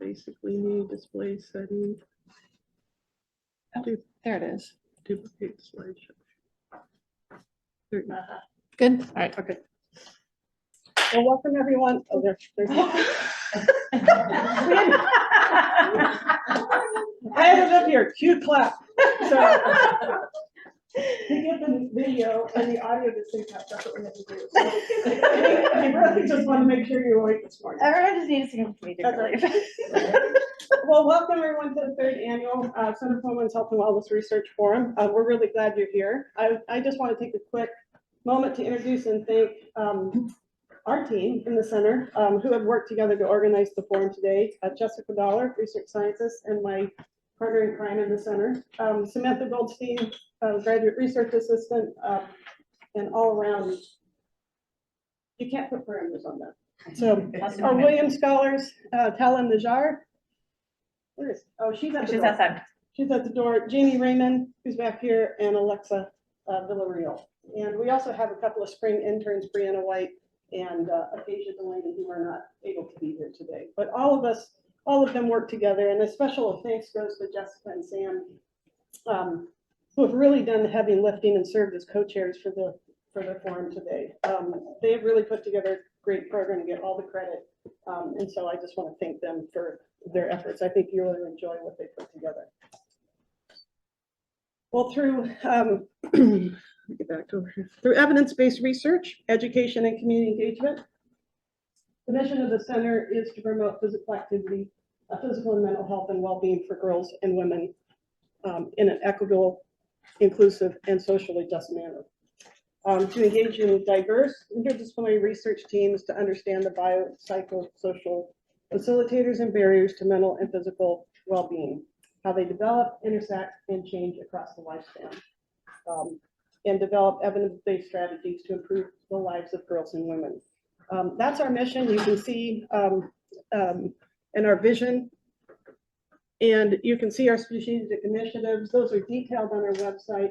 basically need display setting. There it is. Duplicate slideshow. There you go. Good. All right. Okay. Well, welcome everyone. Oh, there's I have it up here, cue clap. So to get the video and the audio to sync up, that's what we have to do. So, I really just want to make sure you're awake this morning. Everyone just needs to come to me. That's right. Well, welcome everyone to the third annual Center for Women's Health and Wellness Research Forum. We're really glad you're here. I just want to take a quick moment to introduce and thank our team in the center who have worked together to organize the forum today. Jessica Dollar, research scientist, and my partner in crime in the center. Samantha Goldstein, graduate research assistant, and all around. You can't put parameters on that. So our Williams scholars, Tala Najar. Where is? Oh, she's at the door. outside. She's at the door. Jamie Raymond, who's back here, and Alexa Villarreal. And we also have a couple of spring interns, Brianna White and Acacia Delaney, who are not able to be here today. But all of them work together, and a special thanks goes to Jessica and Sam, who have really done the heavy lifting and served as co-chairs for the forum today. They have really put together a great program to get all the credit, and so I just want to thank them for their efforts. I think you'll really enjoy what they put together. Well, through get back to over here. Through evidence-based research, education, and community engagement, the mission of the center is to promote physical activity, physical and mental health and well-being for girls and women in an equitable, inclusive, and socially just manner. To engage in diverse interdisciplinary research teams to understand the biopsychosocial facilitators and barriers to mental and physical well-being, how they develop, intersect, and change across the lifespan, and develop evidence-based strategies to improve the lives of girls and women. That's our mission. You can see in our vision, and you can see our strategic initiatives. Those are detailed on our website.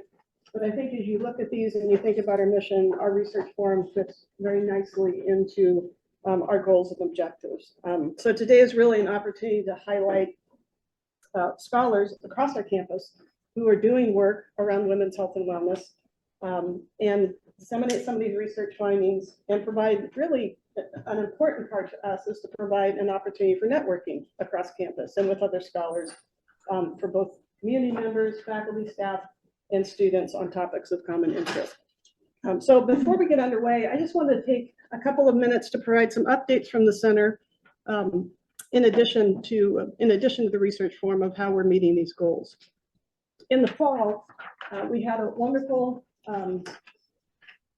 But I think as you look at these and you think about our mission, our research forum fits very nicely into our goals and objectives. So today is really an opportunity to highlight scholars across our campus who are doing work around women's health and wellness, and disseminate some of these research findings and provide really an important part to us is to provide an opportunity for networking across campus and with other scholars for both community members, faculty, staff, and students on topics of common interest. So before we get underway, I just wanted to take a couple of minutes to provide some updates from the center in addition to the research forum of how we're meeting these goals. In the fall, we had a wonderful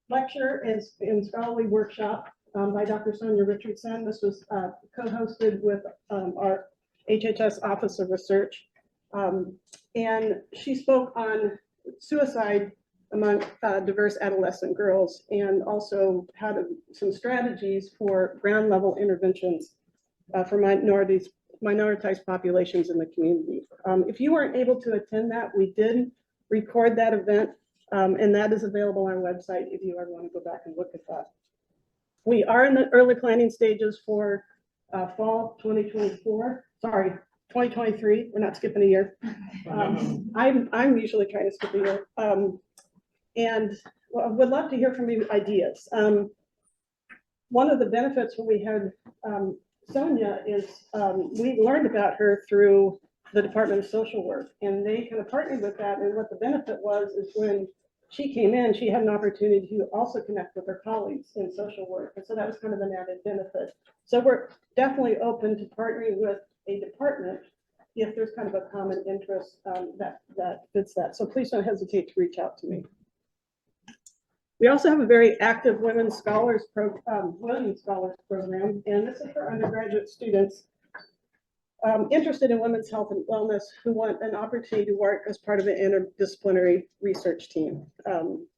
lecture and scholarly workshop by Dr. Sonia Richardson. This was co-hosted with our HHS Office of Research. And she spoke on suicide among diverse adolescent girls and also had some strategies for ground level interventions for minoritized populations in the community. If you weren't able to attend that, we did record that event, and that is available on our website if you ever want to go back and look at that. We are in the early planning stages for fall 2024. Sorry, 2023. We're not skipping a year. I'm usually trying to skip a year. And well, I would love to hear from you ideas. One of the benefits when we had Sonia is we learned about her through the Department of Social Work, and they kind of partnered with that. And what the benefit was is when she came in, she had an opportunity to also connect with her colleagues in social work. And so that was kind of an added benefit. So we're definitely open to partnering with a department if there's kind of a common interest that fits that. So please don't hesitate to reach out to me. We also have a very active Women's Scholars Williams Scholars Program, and this is for undergraduate students interested in women's health and wellness who want an opportunity to work as part of an interdisciplinary research team.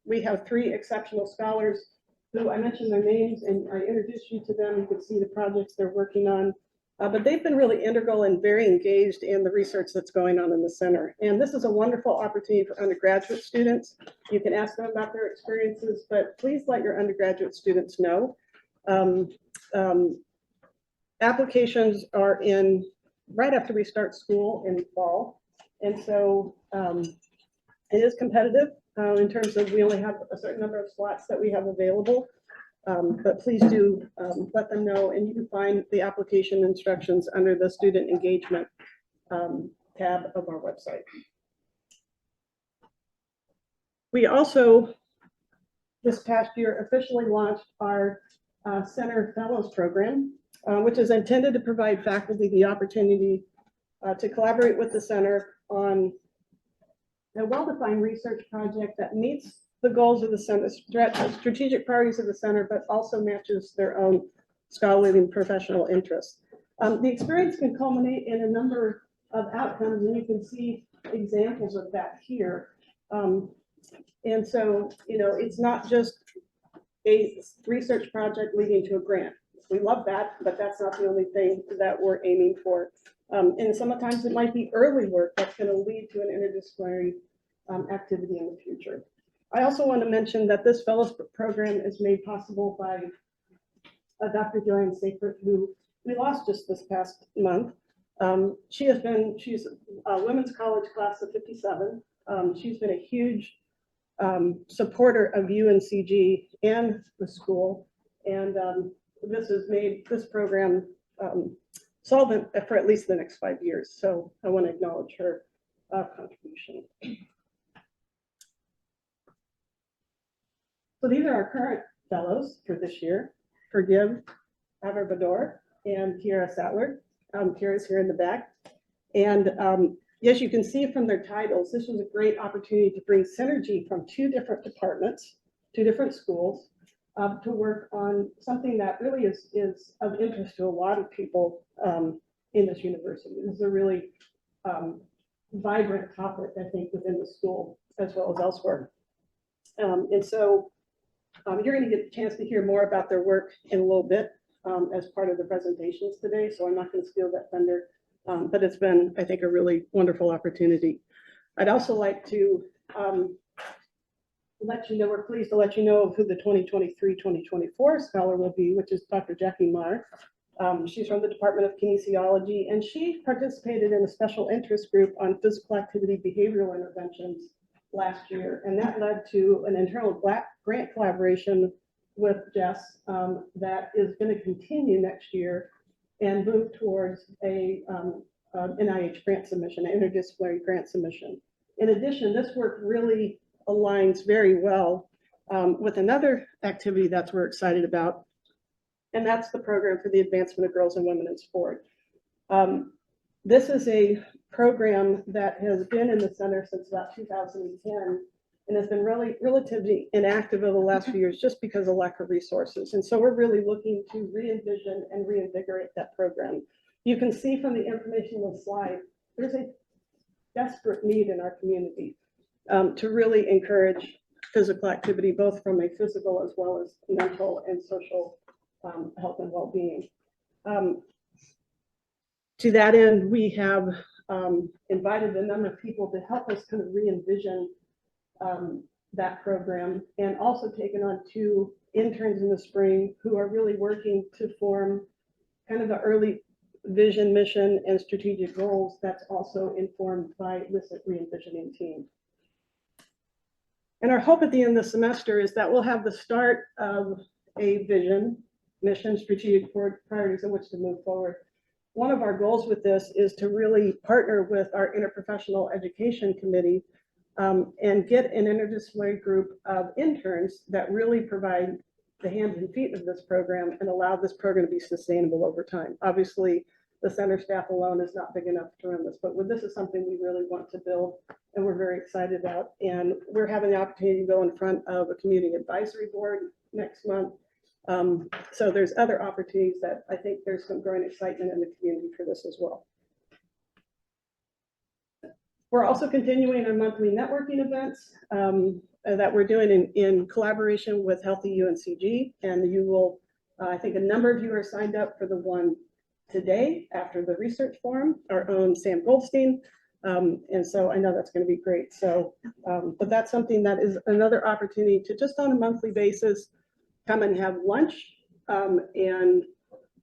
We have 3 exceptional scholars who I mentioned their names and I introduced you to them. You can see the projects they're working on. But they've been really integral and very engaged in the research that's going on in the center. And this is a wonderful opportunity for undergraduate students. You can ask them about their experiences, but please let your undergraduate students know. Applications are in right after we start school in fall. And so it is competitive in terms of we only have a certain number of slots that we have available. But please do let them know, and you can find the application instructions under the student engagement tab of our website. We also, this past year, officially launched our Center Fellows Program, which is intended to provide faculty the opportunity to collaborate with the center on a well-defined research project that meets the goals of the center, strategic priorities of the center, but also matches their own scholarly and professional interests. The experience can culminate in a number of outcomes, and you can see examples of that here. And so, you know, it's not just a research project leading to a grant. We love that, but that's not the only thing that we're aiming for. And sometimes it might be early work that's going to lead to an interdisciplinary activity in the future. I also want to mention that this fellows program is made possible by Dr. Joanne Sacred, who we lost just this past month. She's a women's college class of 57. She's been a huge supporter of UNCG and the school, and this has made this program solvent for at least the next 5 years. So I want to acknowledge her contribution. So these are our current fellows for this year: Forgive Averbador and Kiara Sattler. Kiara's here in the back. And as you can see from their titles, this was a great opportunity to bring synergy from 2 different departments, 2 different schools, to work on something that really is of interest to a lot of people in this university. This is a really vibrant topic, I think, within the school as well as elsewhere. And so you're going to get a chance to hear more about their work in a little bit as part of the presentations today, so I'm not going to steal that thunder. But it's been, I think, a really wonderful opportunity. I'd also like to let you know, we're pleased to let you know who the 2023-2024 scholar will be, which is Dr. Jackie Marr. She's from the Department of Kinesiology, and she participated in a special interest group on physical activity behavioral interventions last year, and that led to an internal grant collaboration with Jess that is going to continue next year and move towards a NIH grant submission, an interdisciplinary grant submission. In addition, this work really aligns very well with another activity that we're excited about, and that's the program for the advancement of girls and women in sport. This is a program that has been in the center since about 2010 and has been really relatively inactive over the last few years just because of lack of resources. And so we're really looking to re-envision and reinvigorate that program. You can see from the information on the slide, there's a desperate need in our community to really encourage physical activity, both from a physical as well as mental and social health and well-being. To that end, we have invited a number of people to help us kind of re-envision that program, and also taken on 2 interns in the spring who are really working to form kind of the early vision, mission, and strategic goals that's also informed by this re-envisioning team. And our hope at the end of the semester is that we'll have the start of a vision, mission, strategic priorities in which to move forward. One of our goals with this is to really partner with our interprofessional education committee and get an interdisciplinary group of interns that really provide the hands and feet of this program and allow this program to be sustainable over time. Obviously, the center staff alone is not big enough to run this, but this is something we really want to build, and we're very excited about. And we're having the opportunity to go in front of a community advisory board next month. So there's other opportunities that I think there's some growing excitement in the community for this as well. We're also continuing our monthly networking events that we're doing in collaboration with Healthy UNCG, and you will, I think a number of you are signed up for the one today after the research forum, our own Sam Goldstein, and so I know that's going to be great. So, but that's something that is another opportunity to just on a monthly basis come and have lunch and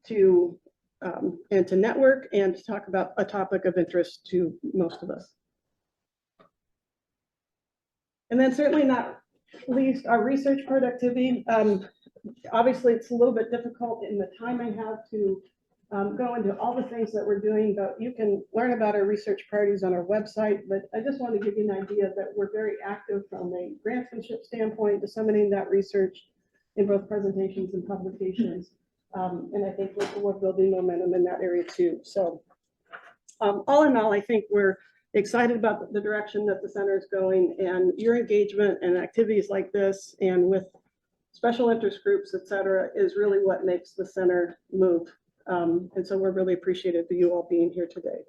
to and to network and to talk about a topic of interest to most of us. And then certainly not least our research productivity. Obviously, it's a little bit difficult in the time I have to go into all the things that we're doing, but you can learn about our research priorities on our website. But I just want to give you an idea that we're very active from a grantsmanship standpoint, disseminating that research in both presentations and publications. And I think we're building momentum in that area too. So all in all, I think we're excited about the direction that the center is going, and your engagement and activities like this and with special interest groups, et cetera, is really what makes the center move. And so we're really appreciative of you all being here today.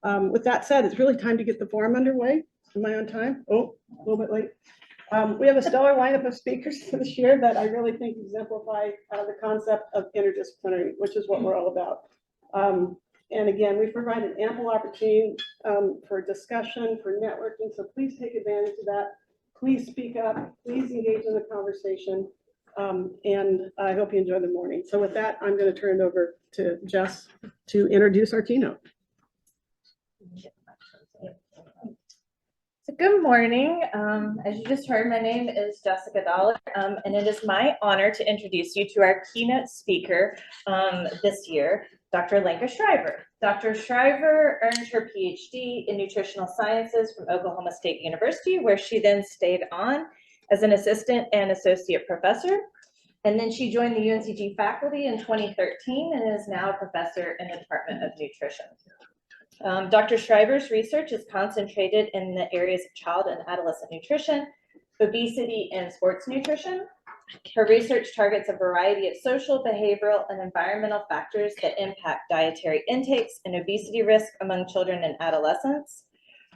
With that said, it's really time to get the forum underway. Am I on time? Oh, a little bit late. We have a stellar lineup of speakers this year that I really think exemplify the concept of interdisciplinary, which is what we're all about. And again, we've provided ample opportunity for discussion, for networking, so please take advantage of that. Please speak up, please engage in the conversation, and I hope you enjoy the morning. So with that, I'm going to turn it over to Jess to introduce our keynote. So good morning. As you just heard, my name is Jessica Dollar, and it is my honor to introduce you to our keynote speaker this year, Dr. Lenka Shriver. Dr. Shriver earned her PhD in nutritional sciences from Oklahoma State University, where she then stayed on as an assistant and associate professor. And then she joined the UNCG faculty in 2013 and is now a professor in the Department of Nutrition. Dr. Shriver's research is concentrated in the areas of child and adolescent nutrition, obesity, and sports nutrition. Her research targets a variety of social, behavioral, and environmental factors that impact dietary intakes and obesity risk among children and adolescents.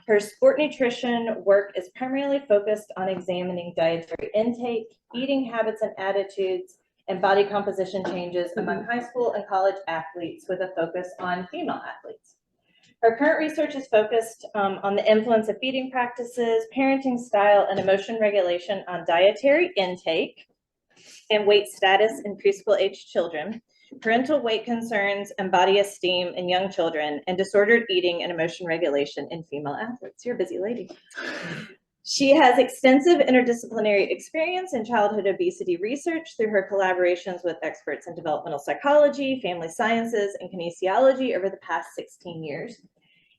Her sport nutrition work is primarily focused on examining dietary intake, eating habits and attitudes, and body composition changes among high school and college athletes with a focus on female athletes. Her current research is focused on the influence of feeding practices, parenting style, and emotion regulation on dietary intake and weight status in preschool-aged children, parental weight concerns and body esteem in young children, and disordered eating and emotion regulation in female athletes. You're a busy lady. She has extensive interdisciplinary experience in childhood obesity research through her collaborations with experts in developmental psychology, family sciences, and kinesiology over the past 16 years.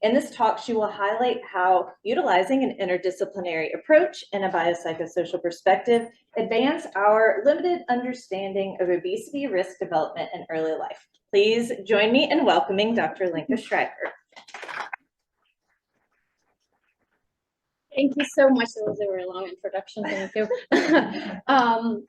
In this talk, she will highlight how utilizing an interdisciplinary approach and a biopsychosocial perspective advance our limited understanding of obesity risk development in early life. Please join me in welcoming Dr. Lenka Shriver. Thank you so much. That was a very long introduction. Thank you.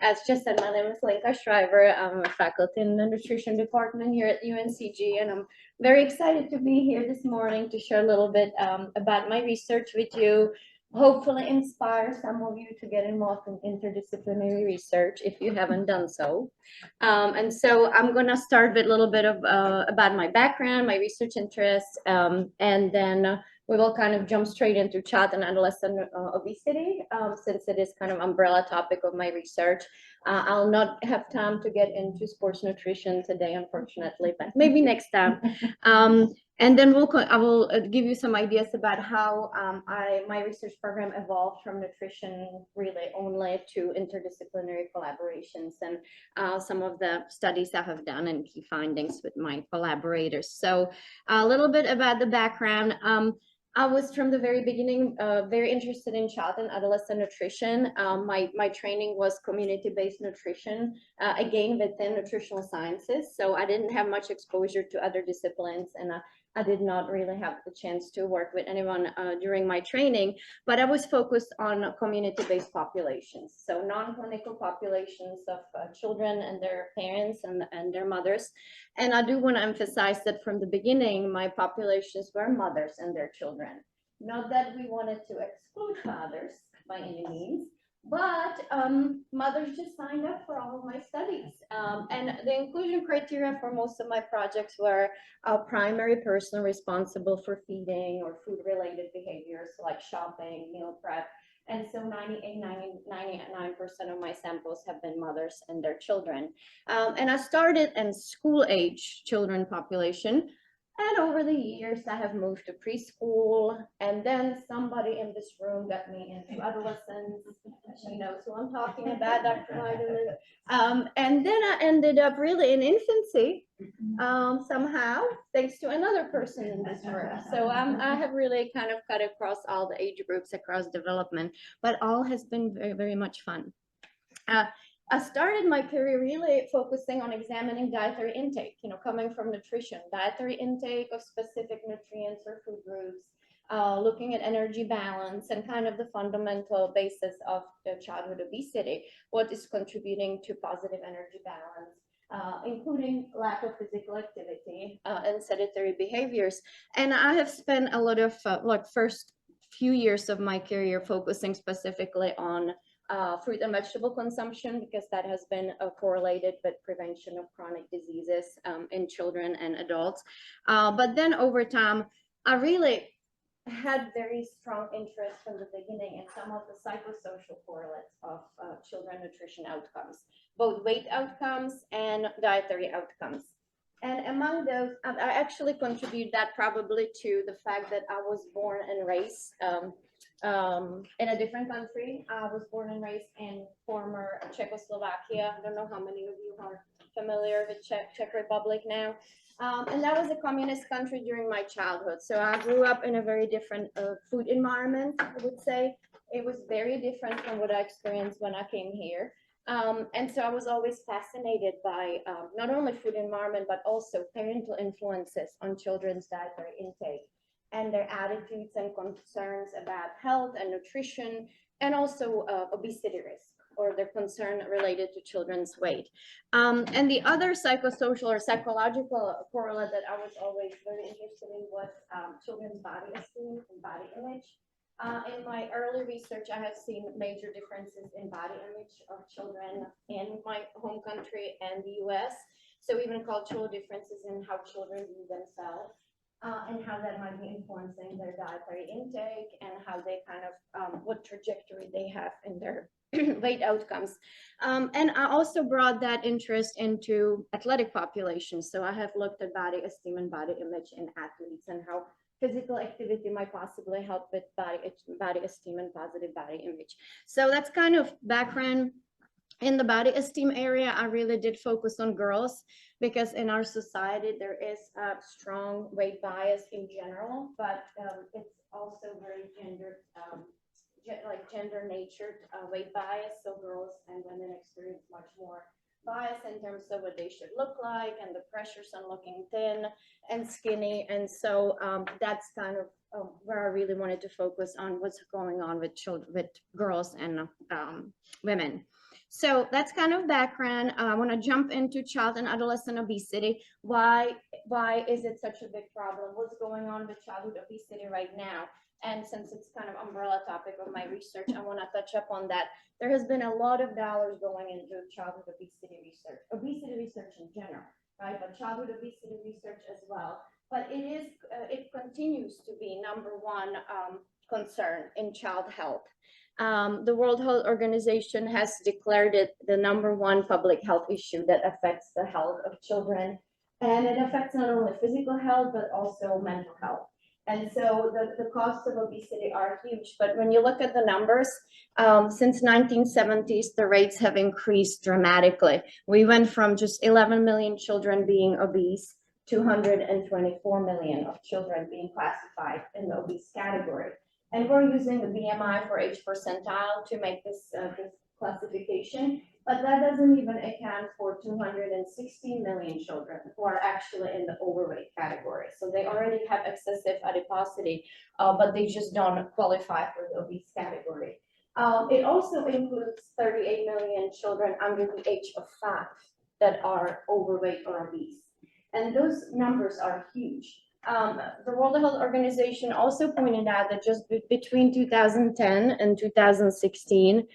As just said, my name is Lenka Shriver. I'm a faculty in the nutrition department here at UNCG, and I'm very excited to be here this morning to share a little bit about my research with you. Hopefully inspire some of you to get involved in interdisciplinary research if you haven't done so. And so I'm going to start with a little bit of about my background, my research interests, and then we will kind of jump straight into child and adolescent obesity, since it is kind of umbrella topic of my research. I'll not have time to get into sports nutrition today, unfortunately, but maybe next time. And then I will give you some ideas about how my research program evolved from nutrition really only to interdisciplinary collaborations and some of the studies I have done and key findings with my collaborators. So a little bit about the background. I was from the very beginning very interested in child and adolescent nutrition. My training was community-based nutrition, again within nutritional sciences. So I didn't have much exposure to other disciplines, and I did not really have the chance to work with anyone during my training, but I was focused on community-based populations. So non-clinical populations of children and their parents and their mothers. And I do want to emphasize that from the beginning, my populations were mothers and their children. Not that we wanted to exclude fathers by any means, but mothers just signed up for all of my studies. And the inclusion criteria for most of my projects were a primary person responsible for feeding or food-related behaviors like shopping, meal prep, And so 99% of my samples have been mothers and their children. And I started in school age children population. And over the years, I have moved to preschool, and then somebody in this room got me into adolescence. She knows who I'm talking about, Dr. Weideman. And then I ended up really in infancy, somehow, thanks to another person in this room. So I have really kind of cut across all the age groups, across development, but all has been very, very much fun. I started my career really focusing on examining dietary intake, coming from nutrition, dietary intake of specific nutrients or food groups, looking at energy balance and kind of the fundamental basis of the childhood obesity, what is contributing to positive energy balance, including lack of physical activity and sedentary behaviors. And I have spent a lot of first few years of my career focusing specifically on fruit and vegetable consumption, because that has been correlated with prevention of chronic diseases in children and adults. But then over time, I really had very strong interest from the beginning in some of the psychosocial correlates of children nutrition outcomes, both weight outcomes and dietary outcomes. And among those, I actually contribute that probably to the fact that I was born and raised in a different country. I was born and raised in former Czechoslovakia. I don't know how many of you are familiar with Czech Republic now. And that was a communist country during my childhood. So I grew up in a very different food environment, I would say. It was very different from what I experienced when I came here. And so I was always fascinated by not only food environment, but also parental influences on children's dietary intake and their attitudes and concerns about health and nutrition, and also obesity risk, or their concern related to children's weight. And the other psychosocial or psychological correlate that I was always very interested in was children's body esteem and body image. In my early research, I have seen major differences in body image of children in my home country and the US. So even cultural differences in how children view themselves. And how that might be influencing their dietary intake and how they kind of, what trajectory they have in their weight outcomes. And I also brought that interest into athletic populations. So I have looked at body esteem and body image in athletes and how physical activity might possibly help with body esteem and positive body image. So that's kind of background. In the body esteem area, I really did focus on girls because in our society, there is a strong weight bias in general, but it's also very gender natured weight bias. So girls and women experience much more bias in terms of what they should look like and the pressures on looking thin and skinny. And so that's kind of where I really wanted to focus on what's going on with children, with girls and women. So that's kind of background. I want to jump into child and adolescent obesity. Why is it such a big problem? What's going on with childhood obesity right now? And since it's kind of umbrella topic of my research, I want to touch up on that. There has been a lot of dollars going into childhood obesity research in general, right? But childhood obesity research as well. But it continues to be number one concern in child health. The World Health Organization has declared it the number one public health issue that affects the health of children. And it affects not only physical health, but also mental health. And so the costs of obesity are huge. But when you look at the numbers, since 1970s, the rates have increased dramatically. We went from just 11 million children being obese to 124 million of children being classified in the obese category. And we're using the BMI for age percentile to make this classification, but that doesn't even account for 216 million children who are actually in the overweight category. So they already have excessive adiposity, but they just don't qualify for the obese category. It also includes 38 million children under the age of 5 that are overweight or obese. And those numbers are huge. The World Health Organization also pointed out that just between 2010 and 2016,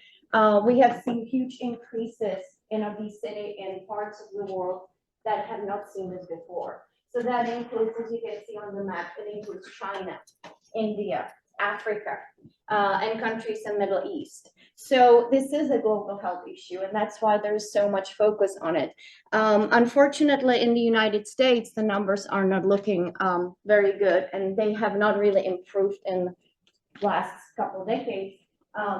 we have seen huge increases in obesity in parts of the world that have not seen this before. So that includes, as you can see on the map, it includes China, India, Africa, and countries in Middle East. So this is a global health issue, and that's why there's so much focus on it. Unfortunately, in the United States, the numbers are not looking very good, and they have not really improved in the last couple of decades,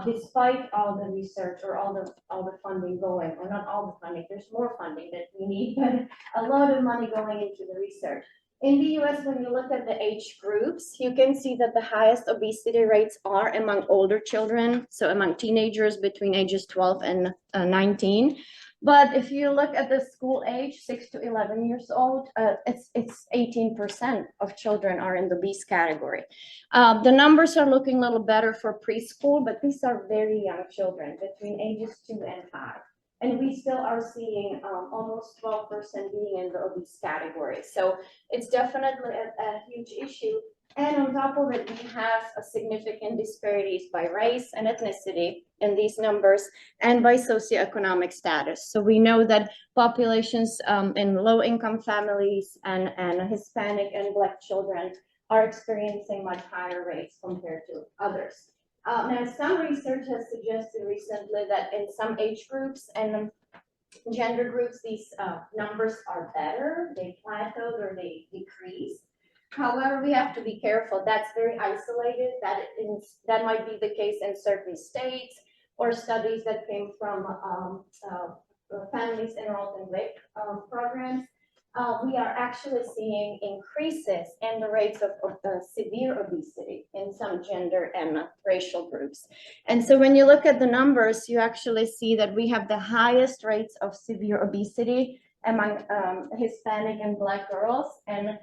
despite all the research or all the funding going, or not all the funding, there's more funding that we need, but a lot of money going into the research. In the US, when you look at the age groups, you can see that the highest obesity rates are among older children, so among teenagers between ages 12 and 19. But if you look at the school age, 6 to 11 years old, it's 18% of children are in the obese category. The numbers are looking a little better for preschool, but these are very young children between ages 2 and 5. And we still are seeing almost 12% being in the obese category. So it's definitely a huge issue. And on top of it, we have a significant disparities by race and ethnicity in these numbers and by socioeconomic status. So we know that populations in low-income families and Hispanic and Black children are experiencing much higher rates compared to others. Now, some research has suggested recently that in some age groups and gender groups, these numbers are better, they plateaued or they decrease. However, we have to be careful. That's very isolated. That might be the case in certain states or studies that came from families enrolled in WIC programs. We are actually seeing increases in the rates of severe obesity in some gender and racial groups. And so when you look at the numbers, you actually see that we have the highest rates of severe obesity among Hispanic and Black girls. And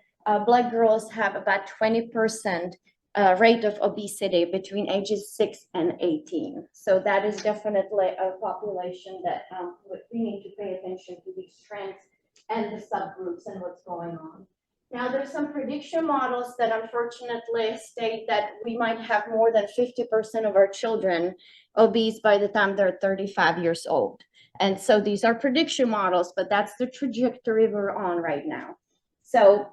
Black girls have about 20% rate of obesity between ages 6 and 18. So that is definitely a population that we need to pay attention to these trends and the subgroups and what's going on. Now, there's some prediction models that unfortunately state that we might have more than 50% of our children obese by the time they're 35 years old. And so these are prediction models, but that's the trajectory we're on right now. So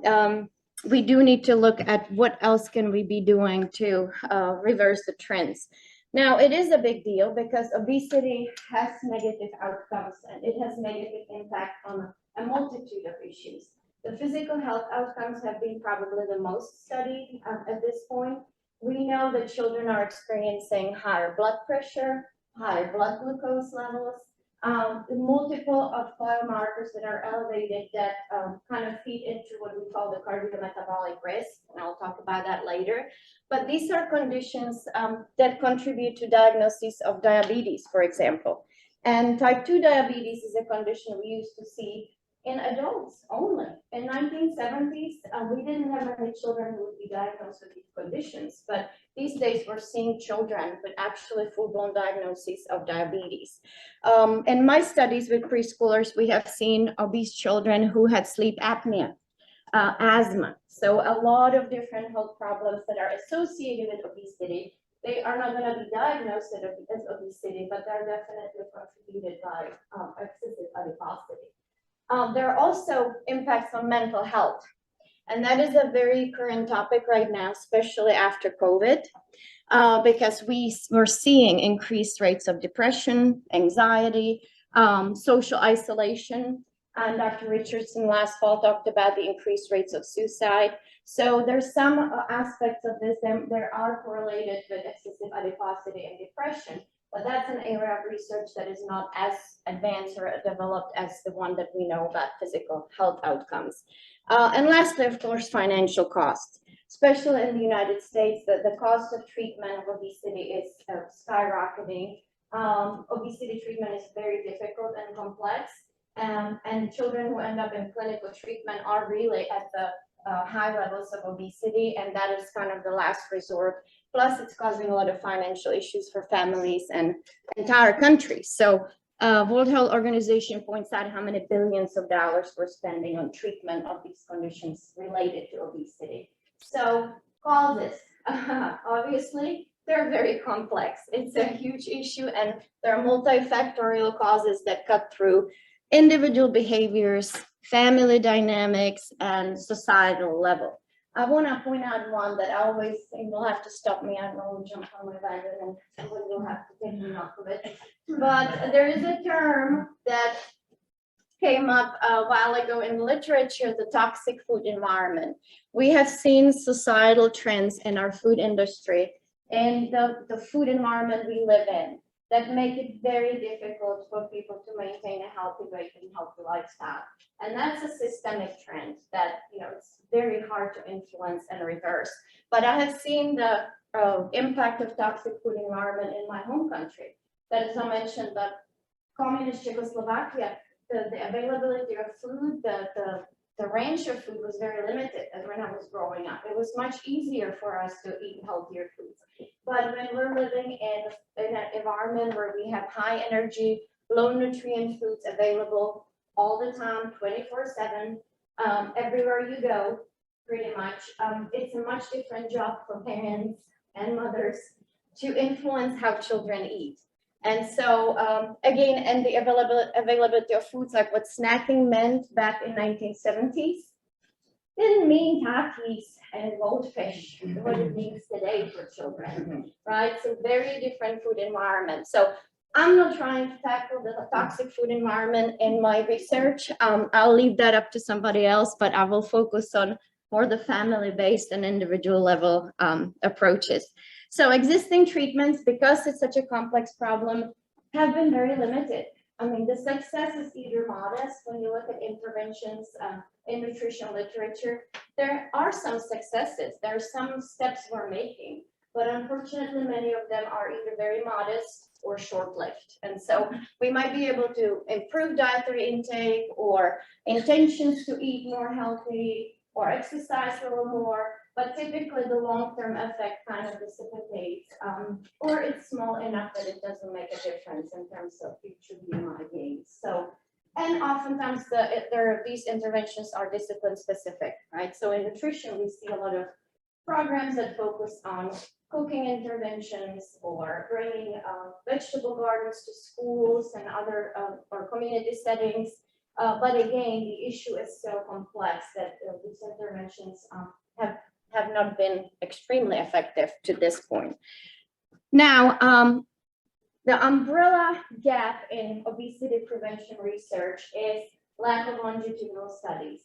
we do need to look at what else can we be doing to reverse the trends. Now, it is a big deal because obesity has negative outcomes and it has negative impact on a multitude of issues. The physical health outcomes have been probably the most studied at this point. We know that children are experiencing higher blood pressure, higher blood glucose levels, multiple of biomarkers that are elevated that kind of feed into what we call the cardiometabolic risk, and I'll talk about that later. But these are conditions that contribute to diagnosis of diabetes, for example. And type 2 diabetes is a condition we used to see in adults only. In 1970s, we didn't have many children who would be diagnosed with these conditions, but these days we're seeing children with actually full-blown diagnoses of diabetes. In my studies with preschoolers, we have seen obese children who had sleep apnea, asthma. So a lot of different health problems that are associated with obesity. They are not going to be diagnosed as obesity, but they're definitely contributed by excessive adiposity. There are also impacts on mental health, and that is a very current topic right now, especially after COVID, because we're seeing increased rates of depression, anxiety, social isolation, and Dr. Richardson last fall talked about the increased rates of suicide. So there's some aspects of this that there are correlated with excessive adiposity and depression. But that's an area of research that is not as advanced or developed as the one that we know about physical health outcomes. And lastly, of course, financial costs, especially in the United States, the cost of treatment of obesity is skyrocketing. Obesity treatment is very difficult and complex, and children who end up in clinical treatment are really at the high levels of obesity, and that is kind of the last resort. Plus, it's causing a lot of financial issues for families and entire countries. So World Health Organization points out how many billions of dollars we're spending on treatment of these conditions related to obesity. So causes, obviously, they're very complex. It's a huge issue, and there are multifactorial causes that cut through individual behaviors, family dynamics, and societal level. I want to point out one that I always think will have to stop me. I will jump on my wagon and somebody will have to take me off of it. But there is a term that came up a while ago in literature, the toxic food environment. We have seen societal trends in our food industry and the food environment we live in that make it very difficult for people to maintain a healthy weight and healthy lifestyle. And that's a systemic trend that, you know, it's very hard to influence and reverse. But I have seen the impact of toxic food environment in my home country. That, as I mentioned, the communist Czechoslovakia, the availability of food, the range of food was very limited when I was growing up. It was much easier for us to eat healthier foods. But when we're living in an environment where we have high energy, low nutrient foods available all the time, 24/7, everywhere you go, pretty much, it's a much different job for parents and mothers to influence how children eat. And so, again, and the availability of foods, like what snacking meant back in 1970s, didn't mean Takis and goldfish, what it means today for children, right? So very different food environment. So I'm not trying to tackle the toxic food environment in my research. I'll leave that up to somebody else, but I will focus on more the family-based and individual level approaches. So existing treatments, because it's such a complex problem, have been very limited. I mean, the success is either modest when you look at interventions in nutrition literature. There are some successes. There are some steps we're making, but unfortunately, many of them are either very modest or short-lived. And so we might be able to improve dietary intake or intentions to eat more healthy or exercise a little more, but typically the long-term effect kind of dissipates, or it's small enough that it doesn't make a difference in terms of future BMI gains. So, and oftentimes these interventions are discipline specific, right? So in nutrition, we see a lot of programs that focus on cooking interventions or bringing vegetable gardens to schools and other or community settings. But again, the issue is so complex that these interventions have not been extremely effective to this point. Now, the umbrella gap in obesity prevention research is lack of longitudinal studies.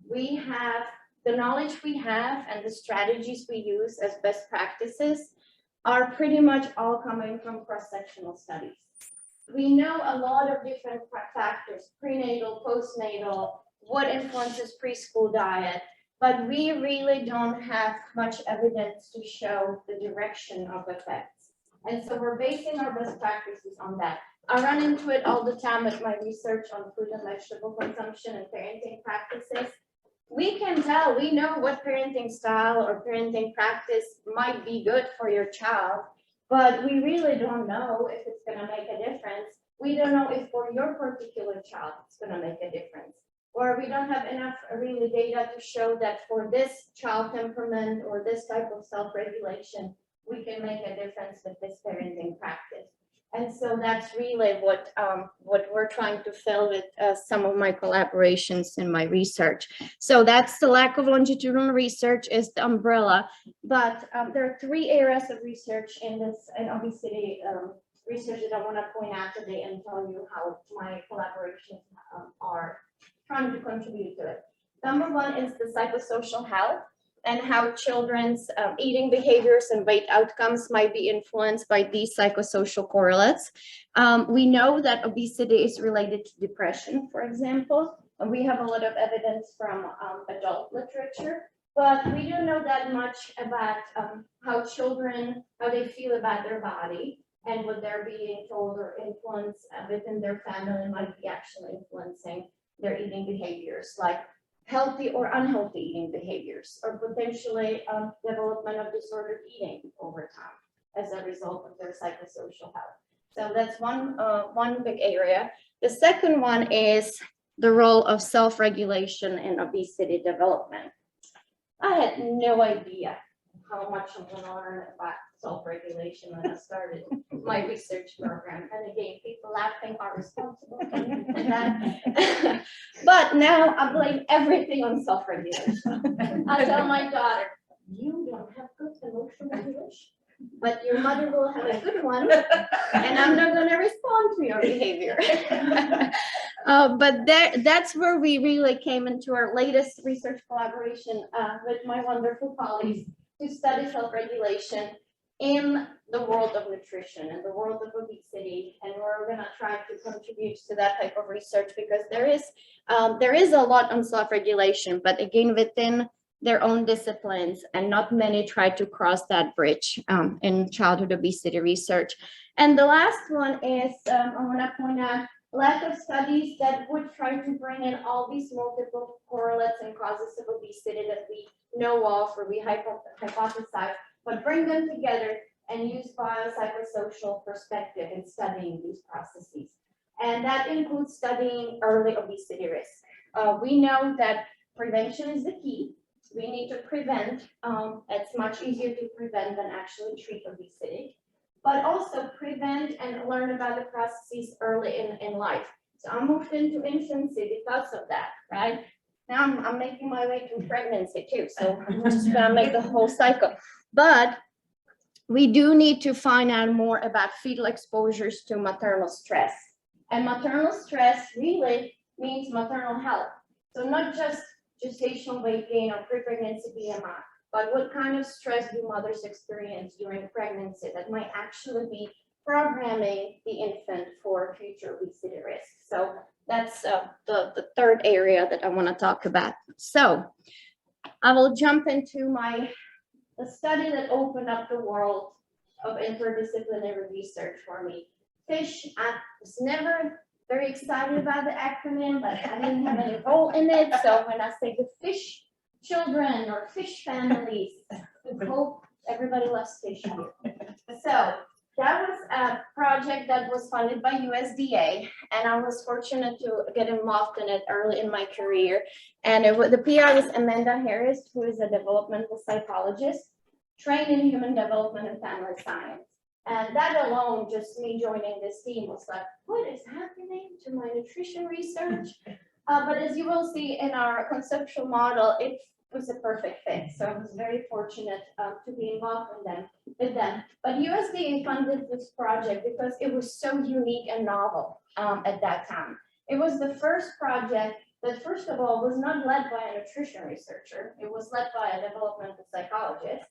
We have the knowledge we have and the strategies we use as best practices are pretty much all coming from cross-sectional studies. We know a lot of different factors, prenatal, postnatal, what influences preschool diet, but we really don't have much evidence to show the direction of effects. And so we're basing our best practices on that. I run into it all the time with my research on fruit and vegetable consumption and parenting practices. We can tell, we know what parenting style or parenting practice might be good for your child, but we really don't know if it's going to make a difference. We don't know if for your particular child it's going to make a difference. Or we don't have enough really data to show that for this child temperament or this type of self-regulation, we can make a difference with this parenting practice. And so that's really what we're trying to fill with some of my collaborations in my research. So that's the lack of longitudinal research is the umbrella. But there are 3 areas of research in obesity research that I want to point out today and tell you how my collaborations are trying to contribute to it. Number 1 is the psychosocial health and how children's eating behaviors and weight outcomes might be influenced by these psychosocial correlates. We know that obesity is related to depression, for example, and we have a lot of evidence from adult literature, but we don't know that much about how children, how they feel about their body and what they're being told or influenced within their family might be actually influencing their eating behaviors, like healthy or unhealthy eating behaviors, or potentially development of disordered eating over time as a result of their psychosocial health. So that's one big area. The second one is the role of self-regulation in obesity development. I had no idea how much I'm gonna learn about self-regulation when I started my research program. And again, people laughing are responsible for that. But now I blame everything on self-regulation. I tell my daughter, you don't have good emotional regulation, but your mother will have a good one, and I'm not gonna respond to your behavior. But that's where we really came into our latest research collaboration with my wonderful colleagues to study self-regulation in the world of nutrition and the world of obesity. And we're gonna try to contribute to that type of research because there is a lot on self-regulation, but again, within their own disciplines, and not many try to cross that bridge in childhood obesity research. And the last one is, I wanna point out, lack of studies that would try to bring in all these multiple correlates and causes of obesity that we know of or we hypothesize, but bring them together and use biopsychosocial perspective in studying these processes. And that includes studying early obesity risk. We know that prevention is the key. We need to prevent. It's much easier to prevent than actually treat obesity, but also prevent and learn about the processes early in life. So I moved into infancy because of that, right? Now I'm making my way to pregnancy too, so I'm just gonna make the whole cycle. But we do need to find out more about fetal exposures to maternal stress. And maternal stress really means maternal health. So not just gestational weight gain or pre-pregnancy BMI, but what kind of stress do mothers experience during pregnancy that might actually be programming the infant for future obesity risk. So that's the third area that I want to talk about. So I will jump into the study that opened up the world of interdisciplinary research for me. FISH, I was never very excited about the acronym, but I didn't have any role in it. So when I say the FISH children or fish families, I hope everybody loves fish here. So that was a project that was funded by USDA, and I was fortunate to get involved in it early in my career. And the PI was Amanda Harris, who is a developmental psychologist trained in human development and family science. And that alone, just me joining this team was like, what is happening to my nutrition research? But as you will see in our conceptual model, it was a perfect fit. So I was very fortunate to be involved with them. But USDA funded this project because it was so unique and novel at that time. It was the first project that, first of all, was not led by a nutrition researcher. It was led by a developmental psychologist.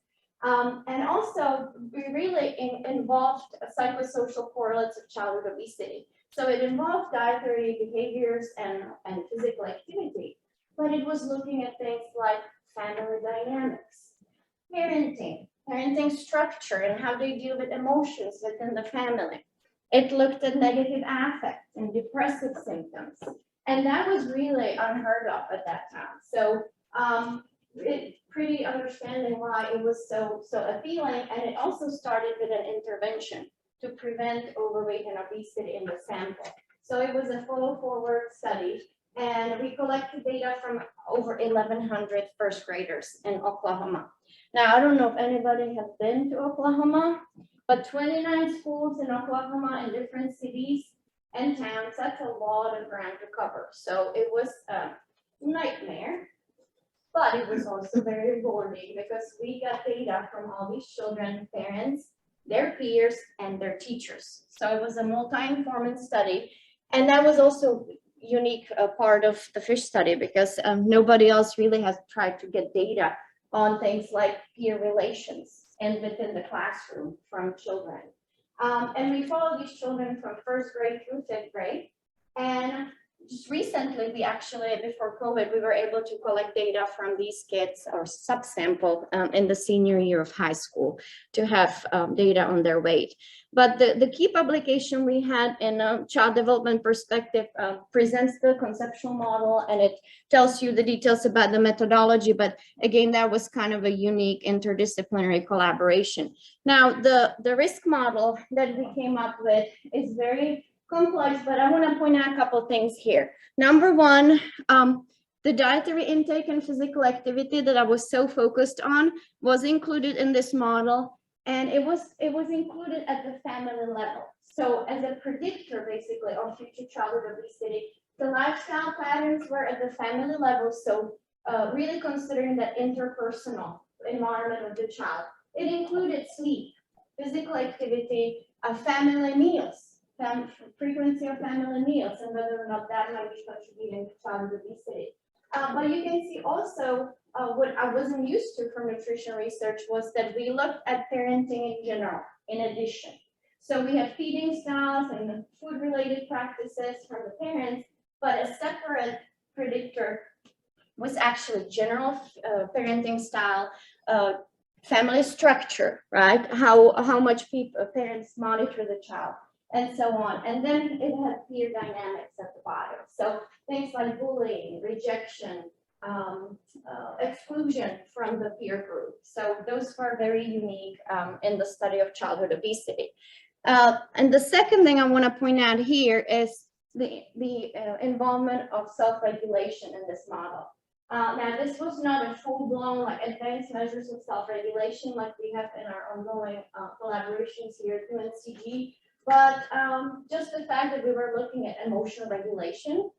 And also, we really involved psychosocial correlates of childhood obesity. So it involved dietary behaviors and physical activity, but it was looking at things like family dynamics, parenting structure, and how they deal with emotions within the family. It looked at negative affect and depressive symptoms, and that was really unheard of at that time. So pretty understanding why it was so appealing, and it also started with an intervention to prevent overweight and obesity in the sample. So it was a follow-forward study, and we collected data from over 1,100 first graders in Oklahoma. Now, I don't know if anybody has been to Oklahoma, but 29 schools in Oklahoma in different cities and towns, that's a lot of ground to cover. So it was a nightmare. But it was also very rewarding because we got data from all these children, parents, their peers, and their teachers. So it was a multi-informant study. And that was also unique part of the FISH study because nobody else really has tried to get data on things like peer relations and within the classroom from children. And we followed these children from first grade through fifth grade. And just recently, we actually, before COVID, we were able to collect data from these kids or subsample in the senior year of high school to have data on their weight. But the key publication we had in Child Development Perspective presents the conceptual model, and it tells you the details about the methodology. But again, that was kind of a unique interdisciplinary collaboration. Now, the risk model that we came up with is very complex, but I want to point out a couple things here. Number one, The dietary intake and physical activity that I was so focused on was included in this model, and it was included at the family level. So as a predictor, basically, of future childhood obesity, the lifestyle patterns were at the family level. So really considering that interpersonal environment of the child. It included sleep, physical activity, family meals, frequency of family meals, and whether or not that might be contributing to childhood obesity. But you can see also what I wasn't used to from nutrition research was that we looked at parenting in general, in addition. So we have feeding styles and food-related practices from the parents, but a separate predictor was actually general parenting style, family structure, right? How much parents monitor the child, and so on. And then it had peer dynamics at the bottom. So things like bullying, rejection, exclusion from the peer group. So those were very unique in the study of childhood obesity. And the second thing I want to point out here is the involvement of self-regulation in this model. Now, this was not a full-blown like advanced measures of self-regulation like we have in our ongoing collaborations here at UNCG, but just the fact that we were looking at emotional regulation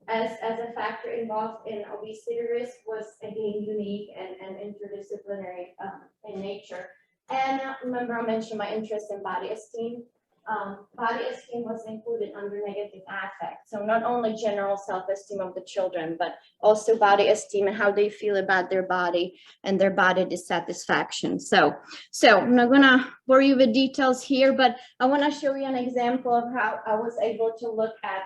as a factor involved in obesity risk was again unique and interdisciplinary in nature. And remember, I mentioned my interest in body esteem. Body esteem was included under negative affect. So not only general self-esteem of the children, but also body esteem and how they feel about their body and their body dissatisfaction. So I'm not gonna bore you with details here, but I wanna show you an example of how I was able to look at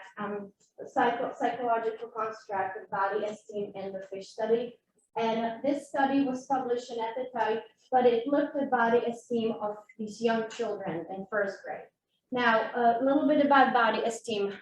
psychological construct of body esteem in the fish study. And this study was published in Appetite, but it looked at body esteem of these young children in first grade. Now, a little bit about body esteem.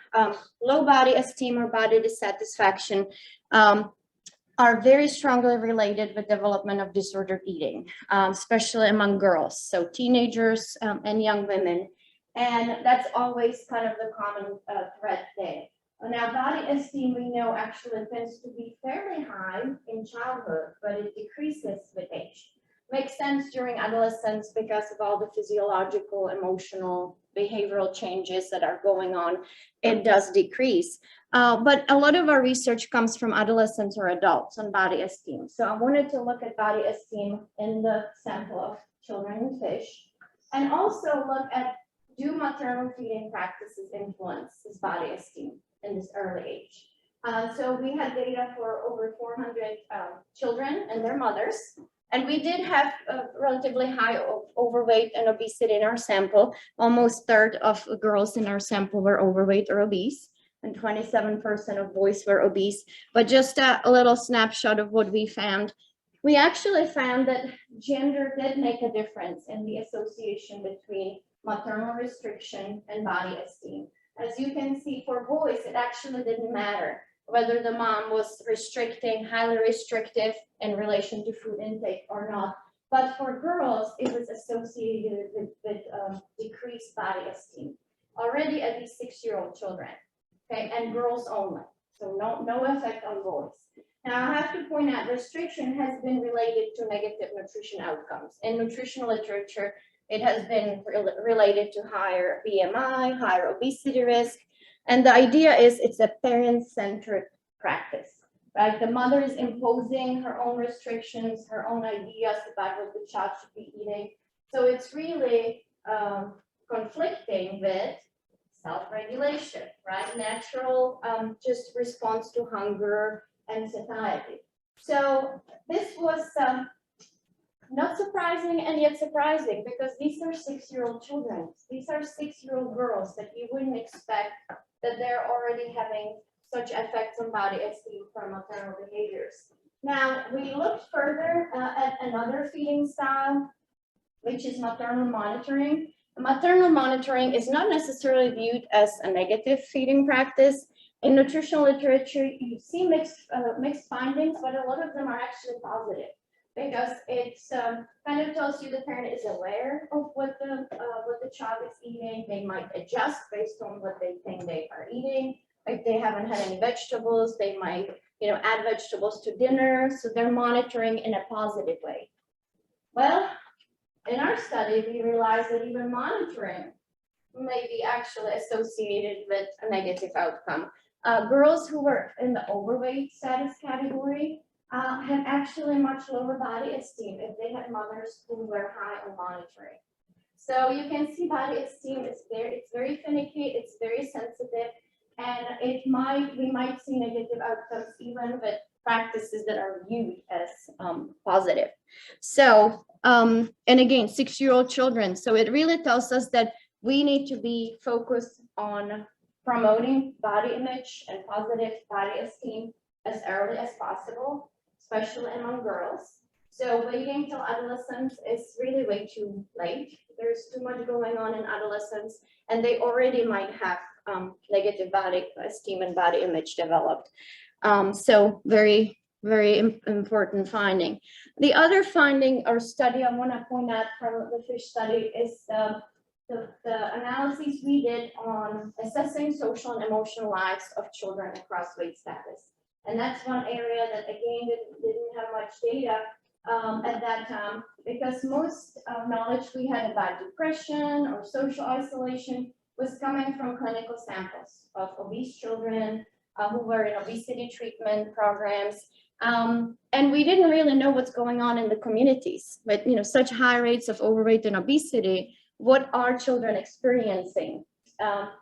Low body esteem or body dissatisfaction are very strongly related with development of disordered eating, especially among girls, so teenagers and young women. And that's always kind of the common thread there. Now, body esteem, we know, actually tends to be fairly high in childhood, but it decreases with age. Makes sense during adolescence because of all the physiological, emotional, behavioral changes that are going on. It does decrease. But a lot of our research comes from adolescents or adults on body esteem. So I wanted to look at body esteem in the sample of children and fish, and also look at do maternal feeding practices influence this body esteem in this early age. So we had data for over 400 children and their mothers. And we did have a relatively high overweight and obesity in our sample. Almost a third of girls in our sample were overweight or obese, and 27% of boys were obese. But just a little snapshot of what we found. We actually found that gender did make a difference in the association between maternal restriction and body esteem. As you can see, for boys, it actually didn't matter whether the mom was restricting, highly restrictive in relation to food intake or not. But for girls, it was associated with decreased body esteem already at these 6-year-old children, okay, and girls only. So no effect on boys. Now I have to point out restriction has been related to negative nutrition outcomes. In nutritional literature, it has been related to higher BMI, higher obesity risk. And the idea is it's a parent-centered practice, right? The mother is imposing her own restrictions, her own ideas about what the child should be eating. So it's really conflicting with self-regulation, right? Natural just response to hunger and satiety. So this was not surprising and yet surprising because these are 6-year-old children. These are 6-year-old girls that you wouldn't expect that they're already having such effects on body esteem from maternal behaviors. Now, we looked further at another feeding style, which is maternal monitoring. Maternal monitoring is not necessarily viewed as a negative feeding practice. In nutritional literature, you see mixed findings, but a lot of them are actually positive because it kind of tells you the parent is aware of what the child is eating. They might adjust based on what they think they are eating. If they haven't had any vegetables, they might add vegetables to dinner. So they're monitoring in a positive way. Well, in our study, we realized that even monitoring may be actually associated with a negative outcome. Girls who were in the overweight status category had actually much lower body esteem if they had mothers who were high on monitoring. So you can see body esteem is there. It's very finicky. It's very sensitive, and we might see negative outcomes even with practices that are viewed as positive. So, and again, 6-year-old children. So it really tells us that we need to be focused on promoting body image and positive body esteem as early as possible, especially among girls. So waiting till adolescence is really way too late. There's too much going on in adolescence, and they already might have negative body esteem and body image developed. So very, very important finding. The other finding or study I want to point out from the FISH study is the analyses we did on assessing social and emotional lives of children across weight status. And that's one area that, again, didn't have much data at that time, because most knowledge we had about depression or social isolation was coming from clinical samples of obese children who were in obesity treatment programs. And we didn't really know what's going on in the communities, but such high rates of overweight and obesity. What are children experiencing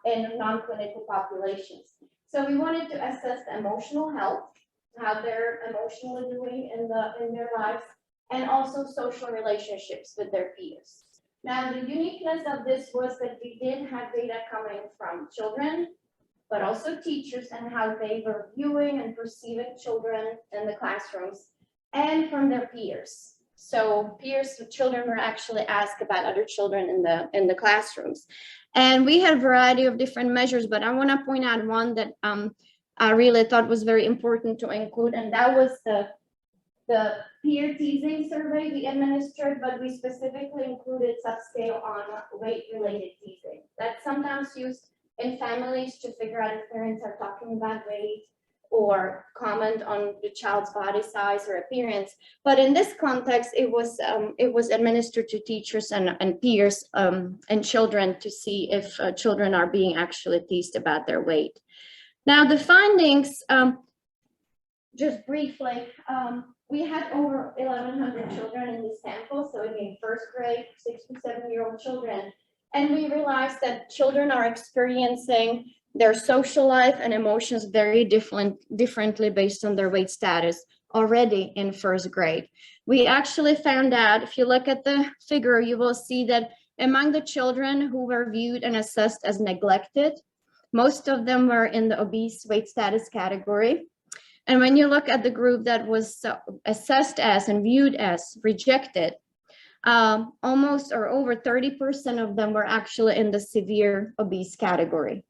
in non-clinical populations? So we wanted to assess the emotional health, how they're emotionally doing in their lives, and also social relationships with their peers. Now, the uniqueness of this was that we did have data coming from children, but also teachers and how they were viewing and perceiving children in the classrooms, and from their peers. So peers, children were actually asked about other children in the classrooms. And we had a variety of different measures, but I want to point out one that I really thought was very important to include, and that was the peer teasing survey we administered, but we specifically included subscale on weight-related teasing. That's sometimes used in families to figure out if parents are talking about weight or comment on the child's body size or appearance. But in this context, it was administered to teachers and peers and children to see if children are being actually teased about their weight. Now, the findings, just briefly, we had over 1,100 children in this sample. So again, first grade, 6 to 7-year-old children. And we realized that children are experiencing their social life and emotions very differently based on their weight status already in first grade. We actually found out, if you look at the figure, you will see that among the children who were viewed and assessed as neglected, most of them were in the obese weight status category. And when you look at the group that was assessed as and viewed as rejected, almost or over 30% of them were actually in the severe obese category.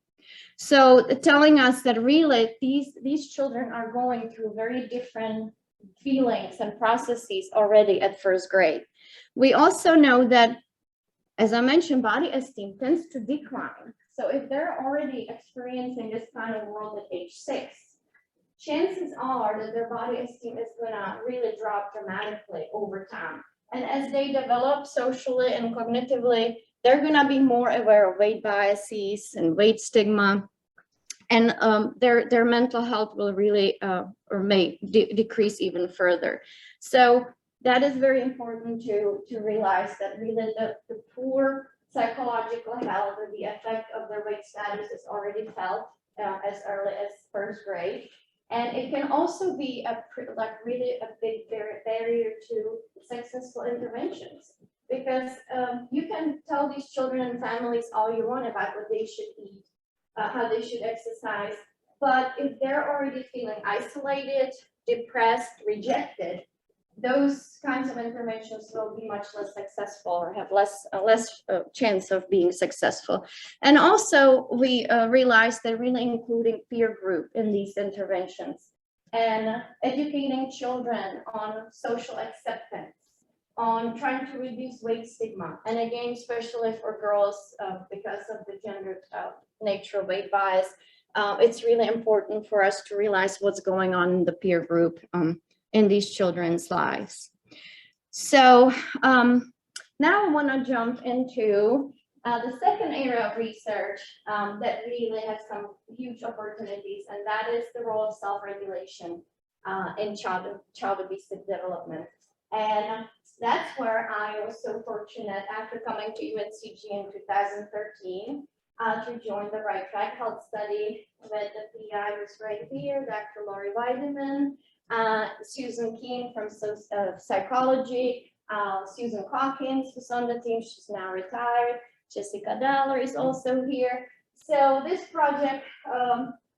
So telling us that really these children are going through very different feelings and processes already at first grade. We also know that, as I mentioned, body esteem tends to decline. So if they're already experiencing this kind of world at age 6, chances are that their body esteem is gonna really drop dramatically over time. And as they develop socially and cognitively, they're gonna be more aware of weight biases and weight stigma, and their mental health will really or may decrease even further. So that is very important to realize that really the poor psychological health or the effect of their weight status is already felt as early as first grade. And it can also be really a big barrier to successful interventions, because you can tell these children and families all you want about what they should eat, how they should exercise, but if they're already feeling isolated, depressed, rejected, those kinds of interventions will be much less successful or have less chance of being successful. And also we realized that really including peer group in these interventions and educating children on social acceptance, on trying to reduce weight stigma. And again, especially for girls, because of the gender nature of weight bias, it's really important for us to realize what's going on in the peer group in these children's lives. So now I want to jump into the second area of research that really has some huge opportunities, and that is the role of self-regulation in child obesity development. And that's where I was so fortunate after coming to UNCG in 2013 to join the Right Track Health Study with the PI who's right here, Dr. Lori Weideman, Susan Keene from psychology, Susan Calkins who's on the team, she's now retired, Jessica Dollar is also here. So this project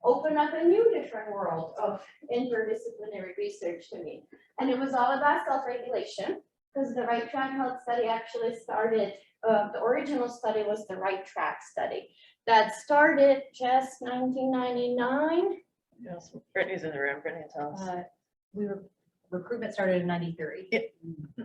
opened up a new different world of interdisciplinary research to me. And it was all about self-regulation, because the Right Track Health Study actually started, the original study was the Right Track Study. That started just 1999. Yes, Brittany's in the room. Brittany, tell us. Recruitment started in 93.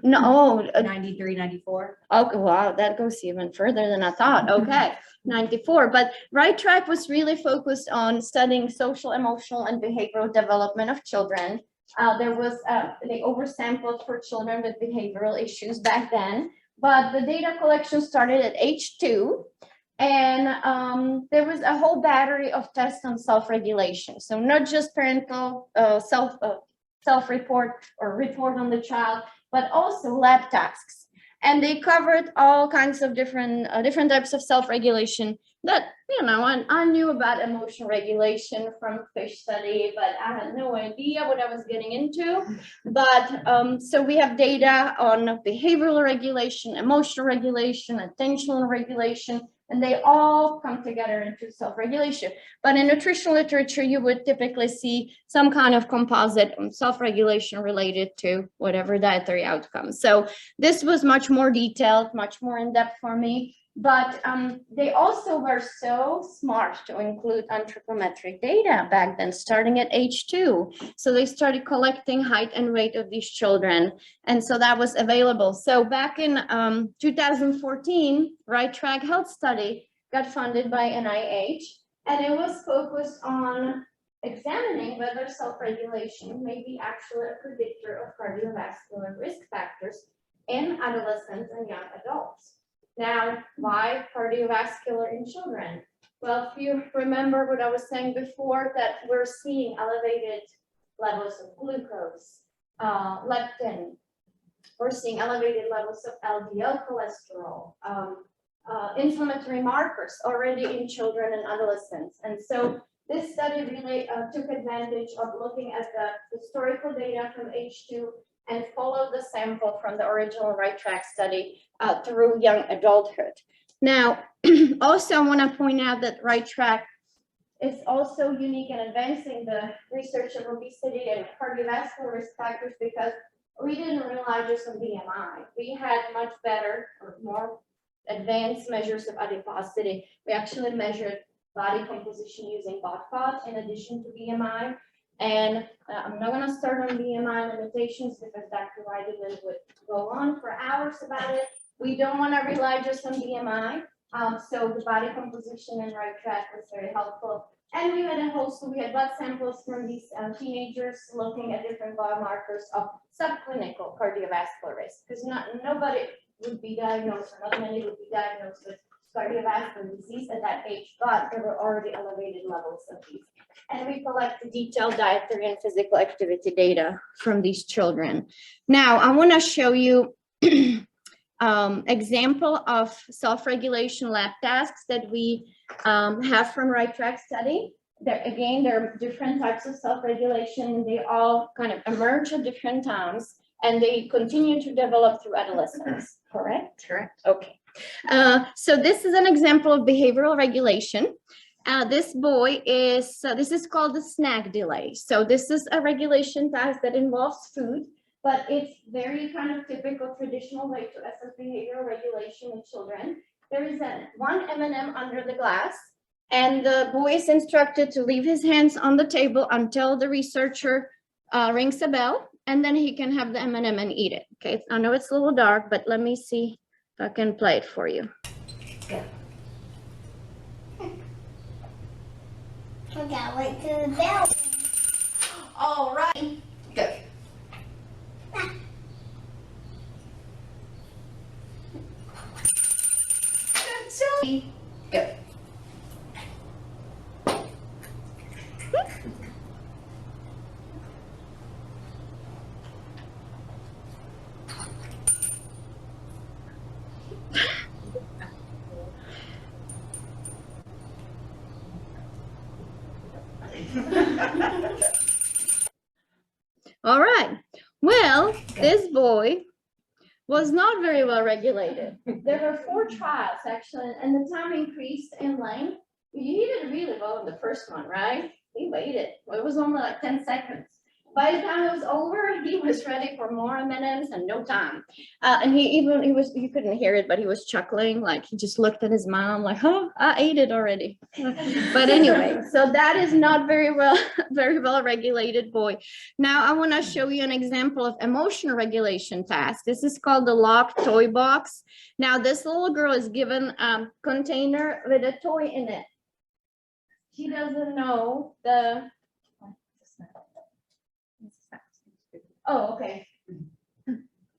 No, 93, 94. okay, wow, that goes even further than I thought. Okay, 94. But Right Track was really focused on studying social, emotional, and behavioral development of children. They oversampled for children with behavioral issues back then, but the data collection started at age 2. And there was a whole battery of tests on self-regulation. So not just parental self-report or report on the child, but also lab tasks. And they covered all kinds of different types of self-regulation that, you know, I knew about emotional regulation from fish study, but I had no idea what I was getting into. But so we have data on behavioral regulation, emotional regulation, attentional regulation, and they all come together into self-regulation. But in nutritional literature, you would typically see some kind of composite self-regulation related to whatever dietary outcomes. So this was much more detailed, much more in-depth for me. But they also were so smart to include anthropometric data back then, starting at age 2. So they started collecting height and weight of these children. And so that was available. So back in 2014, Right Track Health Study got funded by NIH, and it was focused on examining whether self-regulation may be actually a predictor of cardiovascular risk factors in adolescents and young adults. Now, why cardiovascular in children? Well, if you remember what I was saying before, that we're seeing elevated levels of glucose, leptin, we're seeing elevated levels of LDL cholesterol, inflammatory markers already in children and adolescents. And so this study really took advantage of looking at the historical data from age 2 and followed the sample from the original Right Track study through young adulthood. Now, also I want to point out that Right Track is also unique in advancing the research of obesity and cardiovascular risk factors because we didn't rely just on BMI. We had much better or more advanced measures of adiposity. We actually measured body composition using BODFOD in addition to BMI. And I'm not going to start on BMI limitations because Dr. Weideman would go on for hours about it. We don't want to rely just on BMI. So the body composition in Right Track was very helpful. And we had we had blood samples from these teenagers looking at different biomarkers of subclinical cardiovascular risk, because nobody would be diagnosed, or not many would be diagnosed with cardiovascular disease at that age, but there were already elevated levels of these. And we collected detailed dietary and physical activity data from these children. Now, I want to show you example of self-regulation lab tasks that we have from Right Track study. There are different types of self-regulation. They all kind of emerge at different times, and they continue to develop through adolescence, correct? Correct. Okay. So this is an example of behavioral regulation. This boy is, this is called the snack delay. So this is a regulation task that involves food, but it's very kind of typical traditional way to assess behavioral regulation in children. There is one M&M under the glass, and the boy is instructed to leave his hands on the table until the researcher rings a bell, and then he can have the M&M and eat it. Okay, I know it's a little dark, but let me see if I can play it for you. I gotta wait till the bell. All right, go. Good job. Go. All right. Well, this boy was not very well regulated. There were 4 trials actually, and the time increased in length. You did really well in the first one, right? He waited. Well, it was only like 10 seconds. By the time it was over, he was ready for more M&Ms and no time. And you couldn't hear it, but he was chuckling. Like he just looked at his mom like, oh, I ate it already. But anyway, so that is not very well regulated boy. Now I want to show you an example of emotion regulation task. This is called the locked toy box. Now this little girl is given a container with a toy in it. She doesn't know the, oh, okay.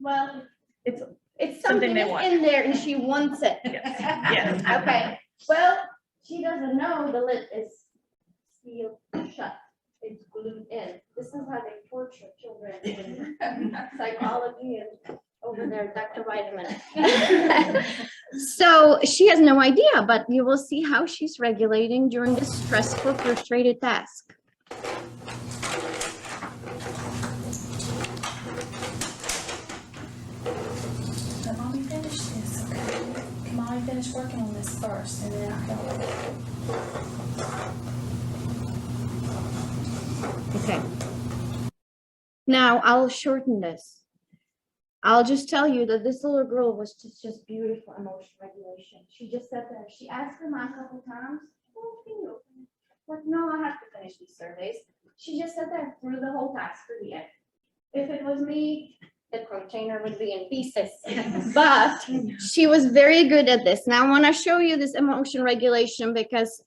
Well, it's something they that's want. in there and she wants it. Yes. Okay, well, she doesn't know the lid is sealed shut. It's glued in. This is how they torture children in psychology and over there, Dr. Vitamin. So she has no idea, but you will see how she's regulating during this stressful, frustrated task. Let mommy finish this, okay? Can mommy finish working on this first and then I'll help. Okay. Now I'll shorten this. I'll just tell you that this little girl was just beautiful emotion regulation. She just sat there. She asked her mom a couple times, oh, can you open it? Like, no, I have to finish these surveys. She just sat there through the whole task for the end. If it was me, the container would be in pieces. But she was very good at this. Now I want to show you this emotion regulation because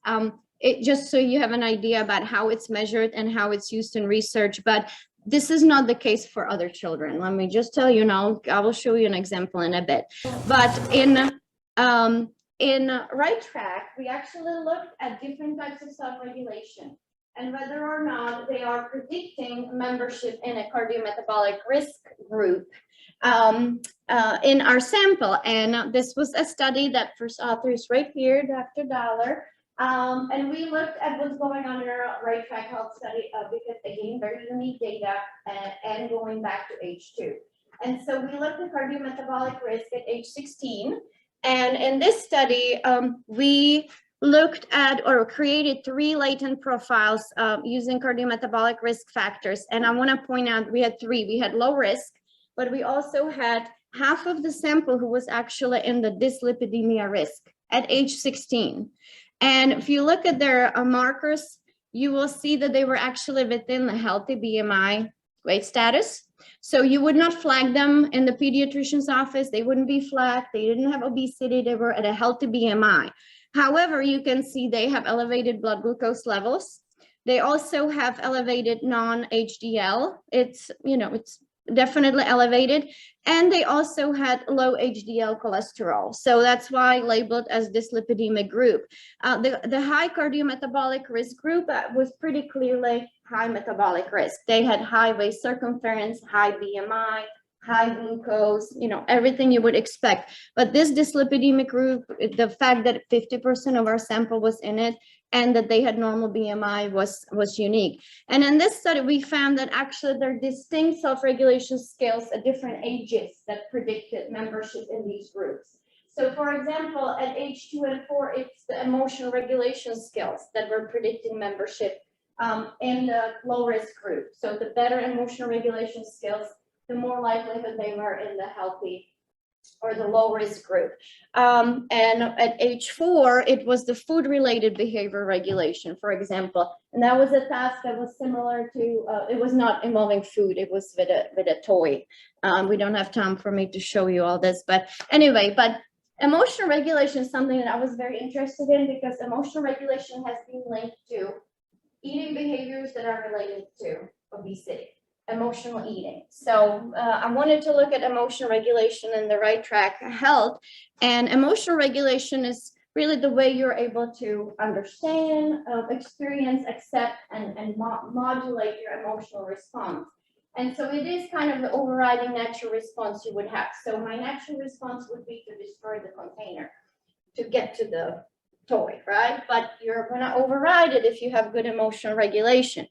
it just so you have an idea about how it's measured and how it's used in research. But this is not the case for other children. Let me just tell you now, I will show you an example in a bit. But in Right Track, we actually looked at different types of self-regulation and whether or not they are predicting membership in a cardiometabolic risk group in our sample. And this was a study that first author is right here, Dr. Dollar. And we looked at what's going on in our Right Track Health study because again, very unique data and going back to age 2. And so we looked at cardiometabolic risk at age 16. And in this study, we looked at or created 3 latent profiles using cardiometabolic risk factors. And I want to point out we had 3. We had low risk, but we also had half of the sample who was actually in the dyslipidemia risk at age 16. And if you look at their markers, you will see that they were actually within the healthy BMI weight status. So you would not flag them in the pediatrician's office. They wouldn't be flagged. They didn't have obesity. They were at a healthy BMI. However, you can see they have elevated blood glucose levels. They also have elevated non-HDL. It's definitely elevated. And they also had low HDL cholesterol. So that's why labeled as dyslipidemic group. The high cardiometabolic risk group was pretty clearly high metabolic risk. They had high waist circumference, high BMI, high glucose, everything you would expect. But this dyslipidemic group, the fact that 50% of our sample was in it and that they had normal BMI was unique. And in this study, we found that actually there are distinct self-regulation scales at different ages that predicted membership in these groups. So for example, at age 2 and 4, it's the emotional regulation skills that were predicting membership in the low risk group. So the better emotional regulation skills, the more likelihood they were in the healthy or the low risk group. And at age 4, it was the food related behavior regulation, for example. And that was a task that was similar to, it was not involving food, it was with a toy. We don't have time for me to show you all this, but anyway, but emotional regulation is something that I was very interested in because emotional regulation has been linked to eating behaviors that are related to obesity, emotional eating. So I wanted to look at emotional regulation and the right track health. And emotional regulation is really the way you're able to understand, experience, accept, and modulate your emotional response. And so it is kind of the overriding natural response you would have. So my natural response would be to destroy the container to get to the toy, right? But you're gonna override it if you have good emotional regulation.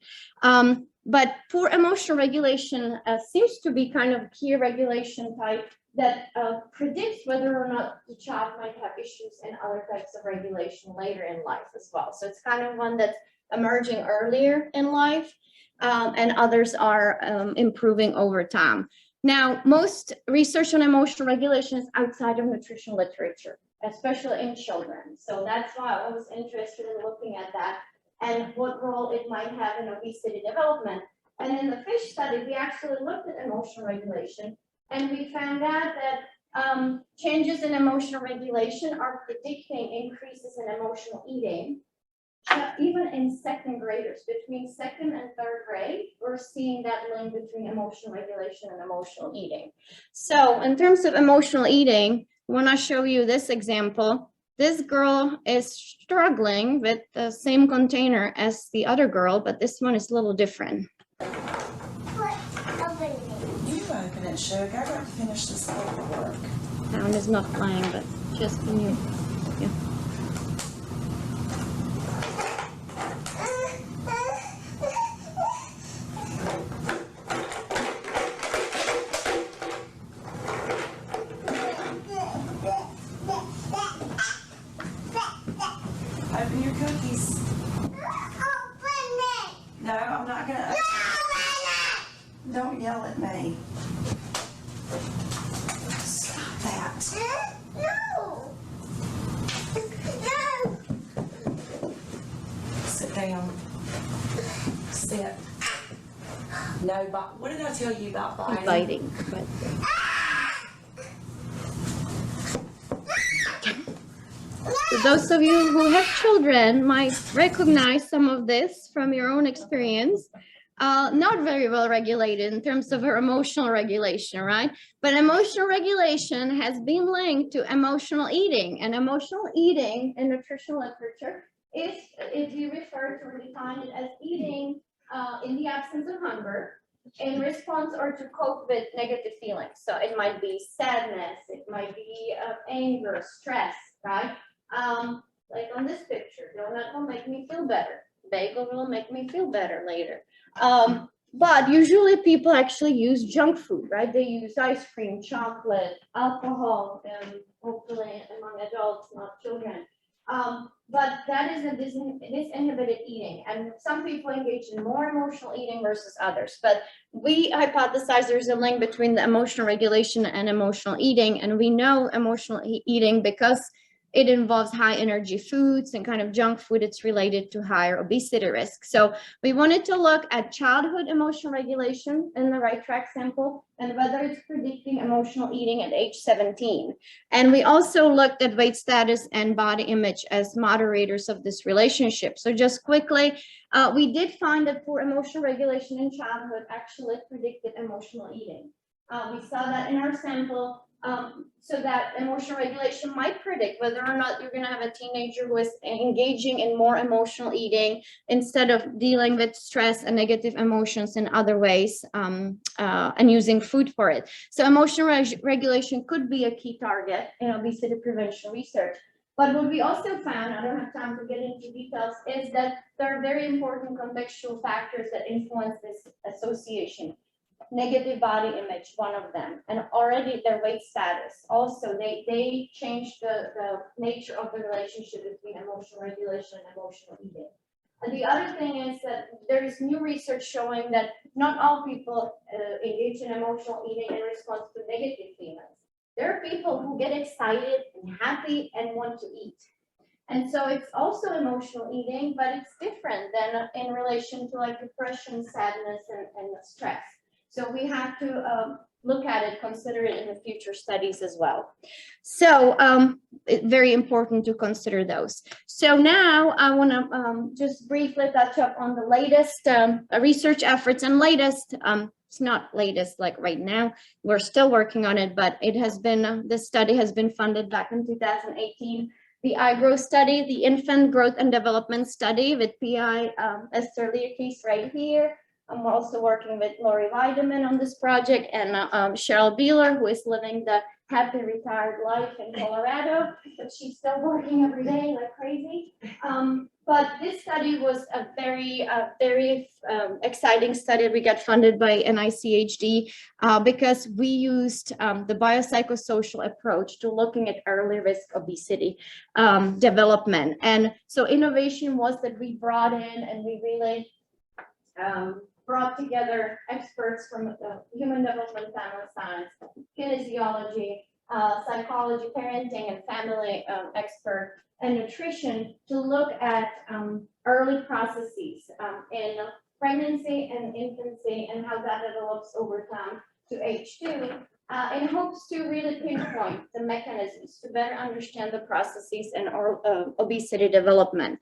But poor emotional regulation seems to be kind of a key regulation type that predicts whether or not the child might have issues in other types of regulation later in life as well. So it's kind of one that's emerging earlier in life, and others are improving over time. Now, most research on emotional regulation is outside of nutritional literature, especially in children. So that's why I was interested in looking at that and what role it might have in obesity development. And in the fish study, we actually looked at emotional regulation, and we found out that changes in emotional regulation are predicting increases in emotional eating. Even in second graders, between second and third grade, we're seeing that link between emotional regulation and emotional eating. So in terms of emotional eating, I want to show you this example. This girl is struggling with the same container as the other girl, but this one is a little different. You open it, Sugar. I got to finish this paperwork. Sound is not playing, but just can you, yeah. Open your cookies. No, I'm not gonna. Don't yell at me. Stop that. No. Sit down. Sit. No, but what did I tell you about biting? Biting, but. So those of you who have children might recognize some of this from your own experience. Not very well regulated in terms of her emotional regulation, right? But emotional regulation has been linked to emotional eating, and emotional eating in nutritional literature is, if you refer to or define it as eating in the absence of hunger, in response or to cope with negative feelings. So it might be sadness, it might be anger, stress, right? Like on this picture, donut will make me feel better. Bagel will make me feel better later. But usually people actually use junk food, right? They use ice cream, chocolate, alcohol, and hopefully among adults, not children. But that is a disinhibited eating, and some people engage in more emotional eating versus others. But we hypothesize there's a link between the emotional regulation and emotional eating, and we know emotional eating because it involves high energy foods and kind of junk food. It's related to higher obesity risk. So we wanted to look at childhood emotional regulation in the right track sample and whether it's predicting emotional eating at age 17. And we also looked at weight status and body image as moderators of this relationship. So just quickly, we did find that poor emotional regulation in childhood actually predicted emotional eating. We saw that in our sample. So that emotional regulation might predict whether or not you're going to have a teenager who is engaging in more emotional eating instead of dealing with stress and negative emotions in other ways, and using food for it. So emotional regulation could be a key target in obesity prevention research. But what we also found, I don't have time to get into details, is that there are very important contextual factors that influence this association. Negative body image, one of them, and already their weight status. Also, they changed the nature of the relationship between emotional regulation and emotional eating. And the other thing is that there is new research showing that not all people engage in emotional eating in response to negative feelings. There are people who get excited and happy and want to eat. And so it's also emotional eating, but it's different than in relation to like depression, sadness, and stress. So we have to look at it, consider it in the future studies as well. So very important to consider those. So now I want to just briefly touch up on the latest research efforts and latest. It's not latest like right now. We're still working on it, but it has been, this study has been funded back in 2018. The iGrow study, the Infant Growth and Development Study with PI Esther Learkees right here. I'm also working with Lori Weideman on this project and Cheryl Beeler, who is living the happy retired life in Colorado, but she's still working every day like crazy. But this study was a very exciting study. We got funded by NICHD because we used the biopsychosocial approach to looking at early risk obesity development. And so innovation was that we brought in and we really brought together experts from human development, family science, kinesiology, psychology, parenting, and family expert, and nutrition to look at early processes in pregnancy and infancy and how that develops over time to age 2, in hopes to really pinpoint the mechanisms to better understand the processes in obesity development.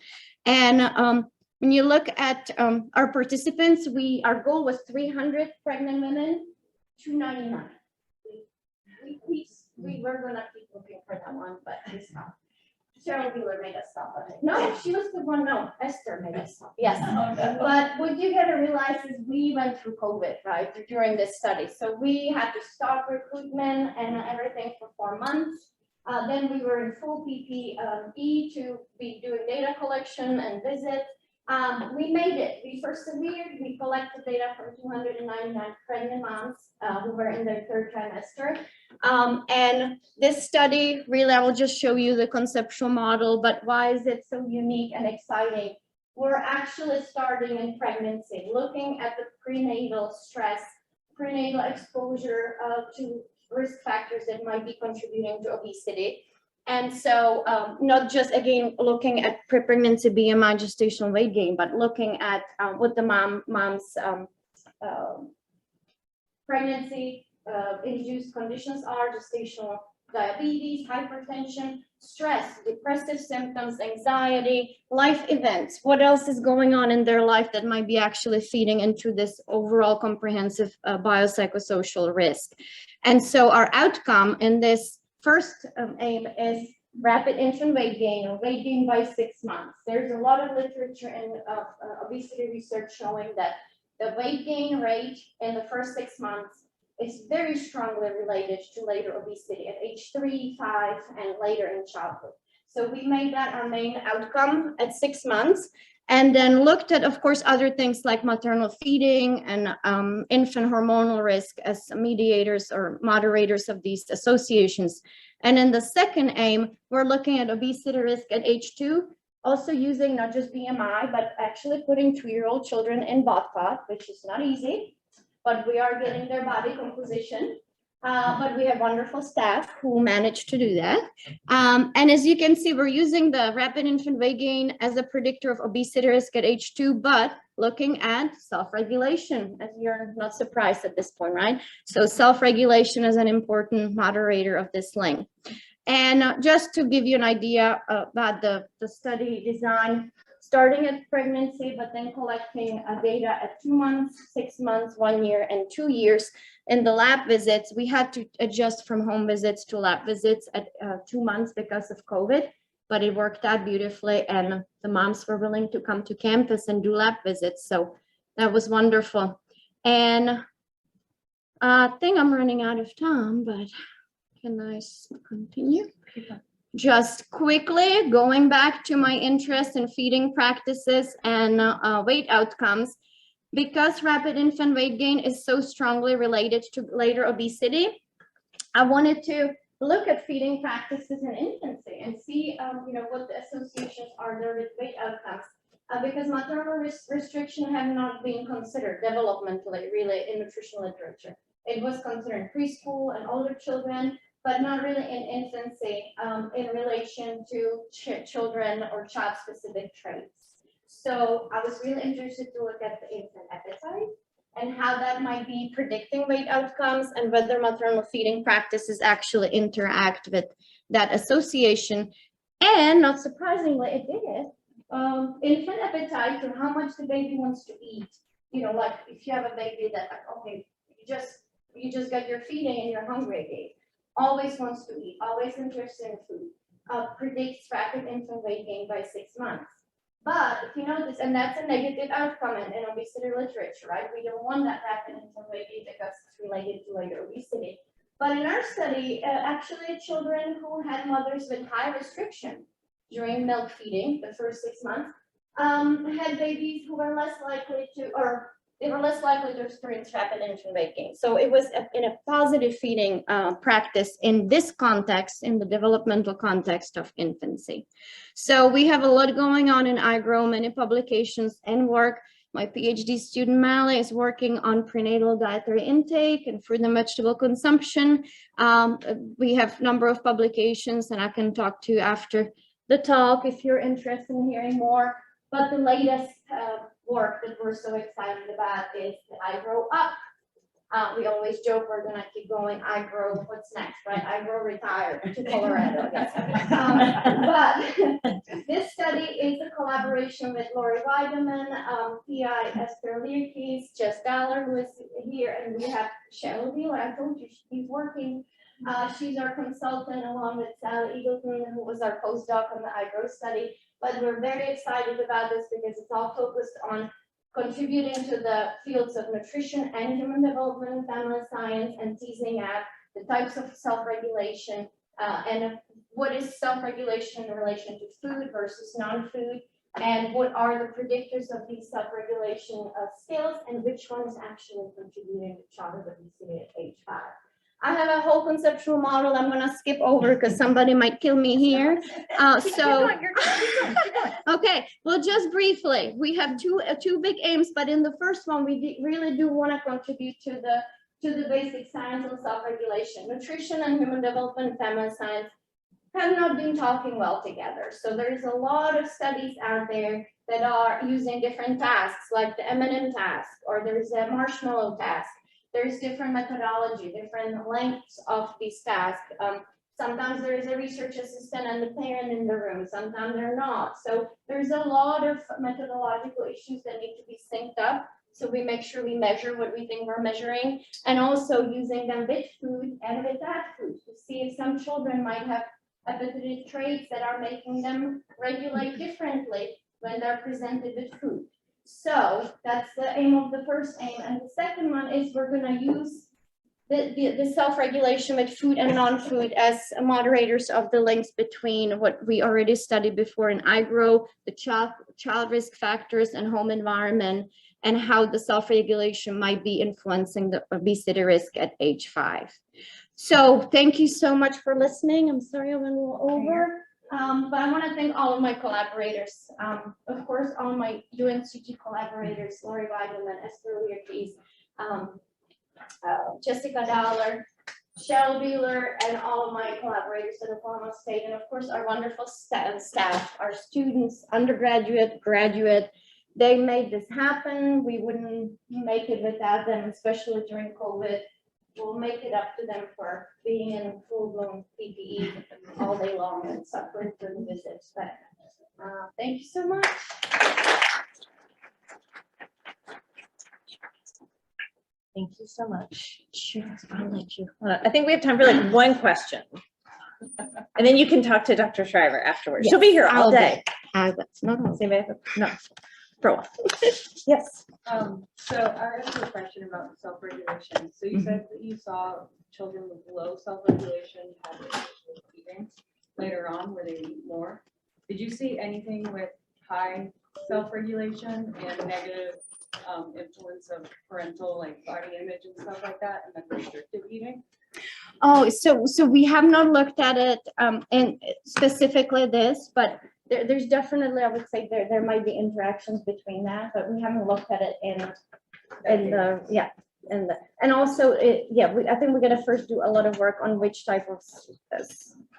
And when you look at our participants, our goal was 300 pregnant women, 299. We were gonna keep looking for that one, but we stopped. Cheryl Wheeler made us stop on it. No, she was the one, no, Esther made us stop, yes. But what you gotta realize is we went through COVID, right, during this study. So we had to stop recruitment and everything for 4 months. Then we were in full PPE to be doing data collection and visits. We made it. We persevered. We collected data from 299 pregnant moms who were in their 3rd trimester. And this study, really, I will just show you the conceptual model, but why is it so unique and exciting? We're actually starting in pregnancy, looking at the prenatal stress, prenatal exposure to risk factors that might be contributing to obesity. And so not just, again, looking at pre-pregnancy BMI, gestational weight gain, but looking at what the mom's pregnancy induced conditions are, gestational diabetes, hypertension, stress, depressive symptoms, anxiety, life events. What else is going on in their life that might be actually feeding into this overall comprehensive biopsychosocial risk? And so our outcome in this first aim is rapid infant weight gain or weight gain by 6 months. There's a lot of literature and obesity research showing that the weight gain rate in the first 6 months is very strongly related to later obesity at age 3, 5, and later in childhood. So we made that our main outcome at 6 months, and then looked at, of course, other things like maternal feeding and infant hormonal risk as mediators or moderators of these associations. And in the second aim, we're looking at obesity risk at age 2, also using not just BMI, but actually putting 2-year-old children in BOD-POD, which is not easy, but we are getting their body composition. But we have wonderful staff who managed to do that. And as you can see, we're using the rapid infant weight gain as a predictor of obesity risk at age 2, but looking at self-regulation, as you're not surprised at this point, right? So self-regulation is an important moderator of this link. And just to give you an idea about the study design, starting at pregnancy, but then collecting data at 2 months, 6 months, 1 year, and 2 years. In the lab visits, we had to adjust from home visits to lab visits at 2 months because of COVID, but it worked out beautifully, and the moms were willing to come to campus and do lab visits. So that was wonderful. And I think I'm running out of time, but can I continue? Just quickly going back to my interest in feeding practices and weight outcomes, because rapid infant weight gain is so strongly related to later obesity, I wanted to look at feeding practices in infancy and see what the associations are there with weight outcomes. Because maternal restriction have not been considered developmentally really in nutritional literature. It was considered in preschool and older children, but not really in infancy in relation to children or child-specific traits. So I was really interested to look at the infant appetite and how that might be predicting weight outcomes and whether maternal feeding practices actually interact with that association. And not surprisingly, it did. Infant appetite or how much the baby wants to eat. You know, like if you have a baby that, okay, you just got your feeding and you're hungry again. Always wants to eat, always interested in food, predicts rapid infant weight gain by 6 months. But if you notice, and that's a negative outcome in obesity literature, right? We don't want that rapid infant weight gain because it's related to like obesity. But in our study, actually children who had mothers with high restriction during milk feeding, the first 6 months, had babies who were less likely to, or they were less likely to experience rapid infant weight gain. So it was in a positive feeding practice in this context, in the developmental context of infancy. So we have a lot going on in iGrow, many publications and work. My PhD student Mally is working on prenatal dietary intake and fruit and vegetable consumption. We have a number of publications, and I can talk to you after the talk if you're interested in hearing more. But the latest work that we're so excited about is the iGrow Up. We always joke we're gonna keep going. iGrow, what's next, right? iGrow retire to Colorado, I guess. But this study is a collaboration with Lori Weideman, PI Esther Learkeys, Jess Dollar, who is here, and we have Cheryl Wheeler. I told you she's working. She's our consultant along with Sally Eagleton, who was our postdoc on the iGrow study. But we're very excited about this because it's all focused on contributing to the fields of nutrition and human development and family science, and teasing out the types of self-regulation and what is self-regulation in relation to food versus non-food, and what are the predictors of these self-regulation skills, and which one is actually contributing to childhood obesity at age 5. I have a whole conceptual model I'm gonna skip over because somebody might kill me here. Okay, well, just briefly, we have two big aims, but in the first one, we really do want to contribute to the basic science on self-regulation. Nutrition and human development and family science have not been talking well together. So there's a lot of studies out there that are using different tasks, like the M&M task, or there's a marshmallow task. There's different methodology, different lengths of these tasks. Sometimes there is a research assistant and the parent in the room, sometimes they're not. So there's a lot of methodological issues that need to be synced up. So we make sure we measure what we think we're measuring, and also using them with food and without food to see if some children might have appetite traits that are making them regulate differently when they're presented with food. So that's the aim of the first aim. And the second one is we're going to use the self-regulation with food and non-food as moderators of the links between what we already studied before in iGrow, the child risk factors and home environment, and how the self-regulation might be influencing the obesity risk at age 5. So thank you so much for listening. I'm sorry I went a little over. But I want to thank all of my collaborators. Of course, all my UNCG collaborators, Lori Weidelman, Esther Learkeys, Jessica Dollar, Cheryl Wheeler, and all of my collaborators at Oklahoma State, and of course our wonderful staff, our students, undergraduate, graduate. They made this happen. We wouldn't make it without them, especially during COVID. We'll make it up to them for being in full-blown PPE all day long and suffering through the visits. But thank you so much. Thank you so much. Sure, I'll let you. I think we have time for like one question. And then you can talk to Dr. Shriver afterwards. She'll be here all day. No. For what? Yes. So I have a question about self-regulation. So you said that you saw children with low self-regulation have issues with eating later on where they eat more. Did you see anything with high self-regulation and negative influence of parental like body image and stuff like that, and then restrictive eating? Oh, so we have not looked at it and specifically this, but there's definitely, I would say there might be interactions between that, but we haven't looked at it and also I think we're gonna first do a lot of work on which type of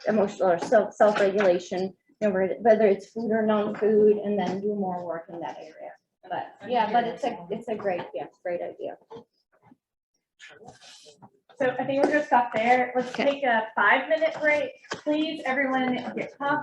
emotional or self-regulation, whether it's food or non-food, and then do more work in that area. And but yeah, but it's a great idea. So I think we're gonna stop there. Let's take a 5-minute break. Please, everyone, get coffee.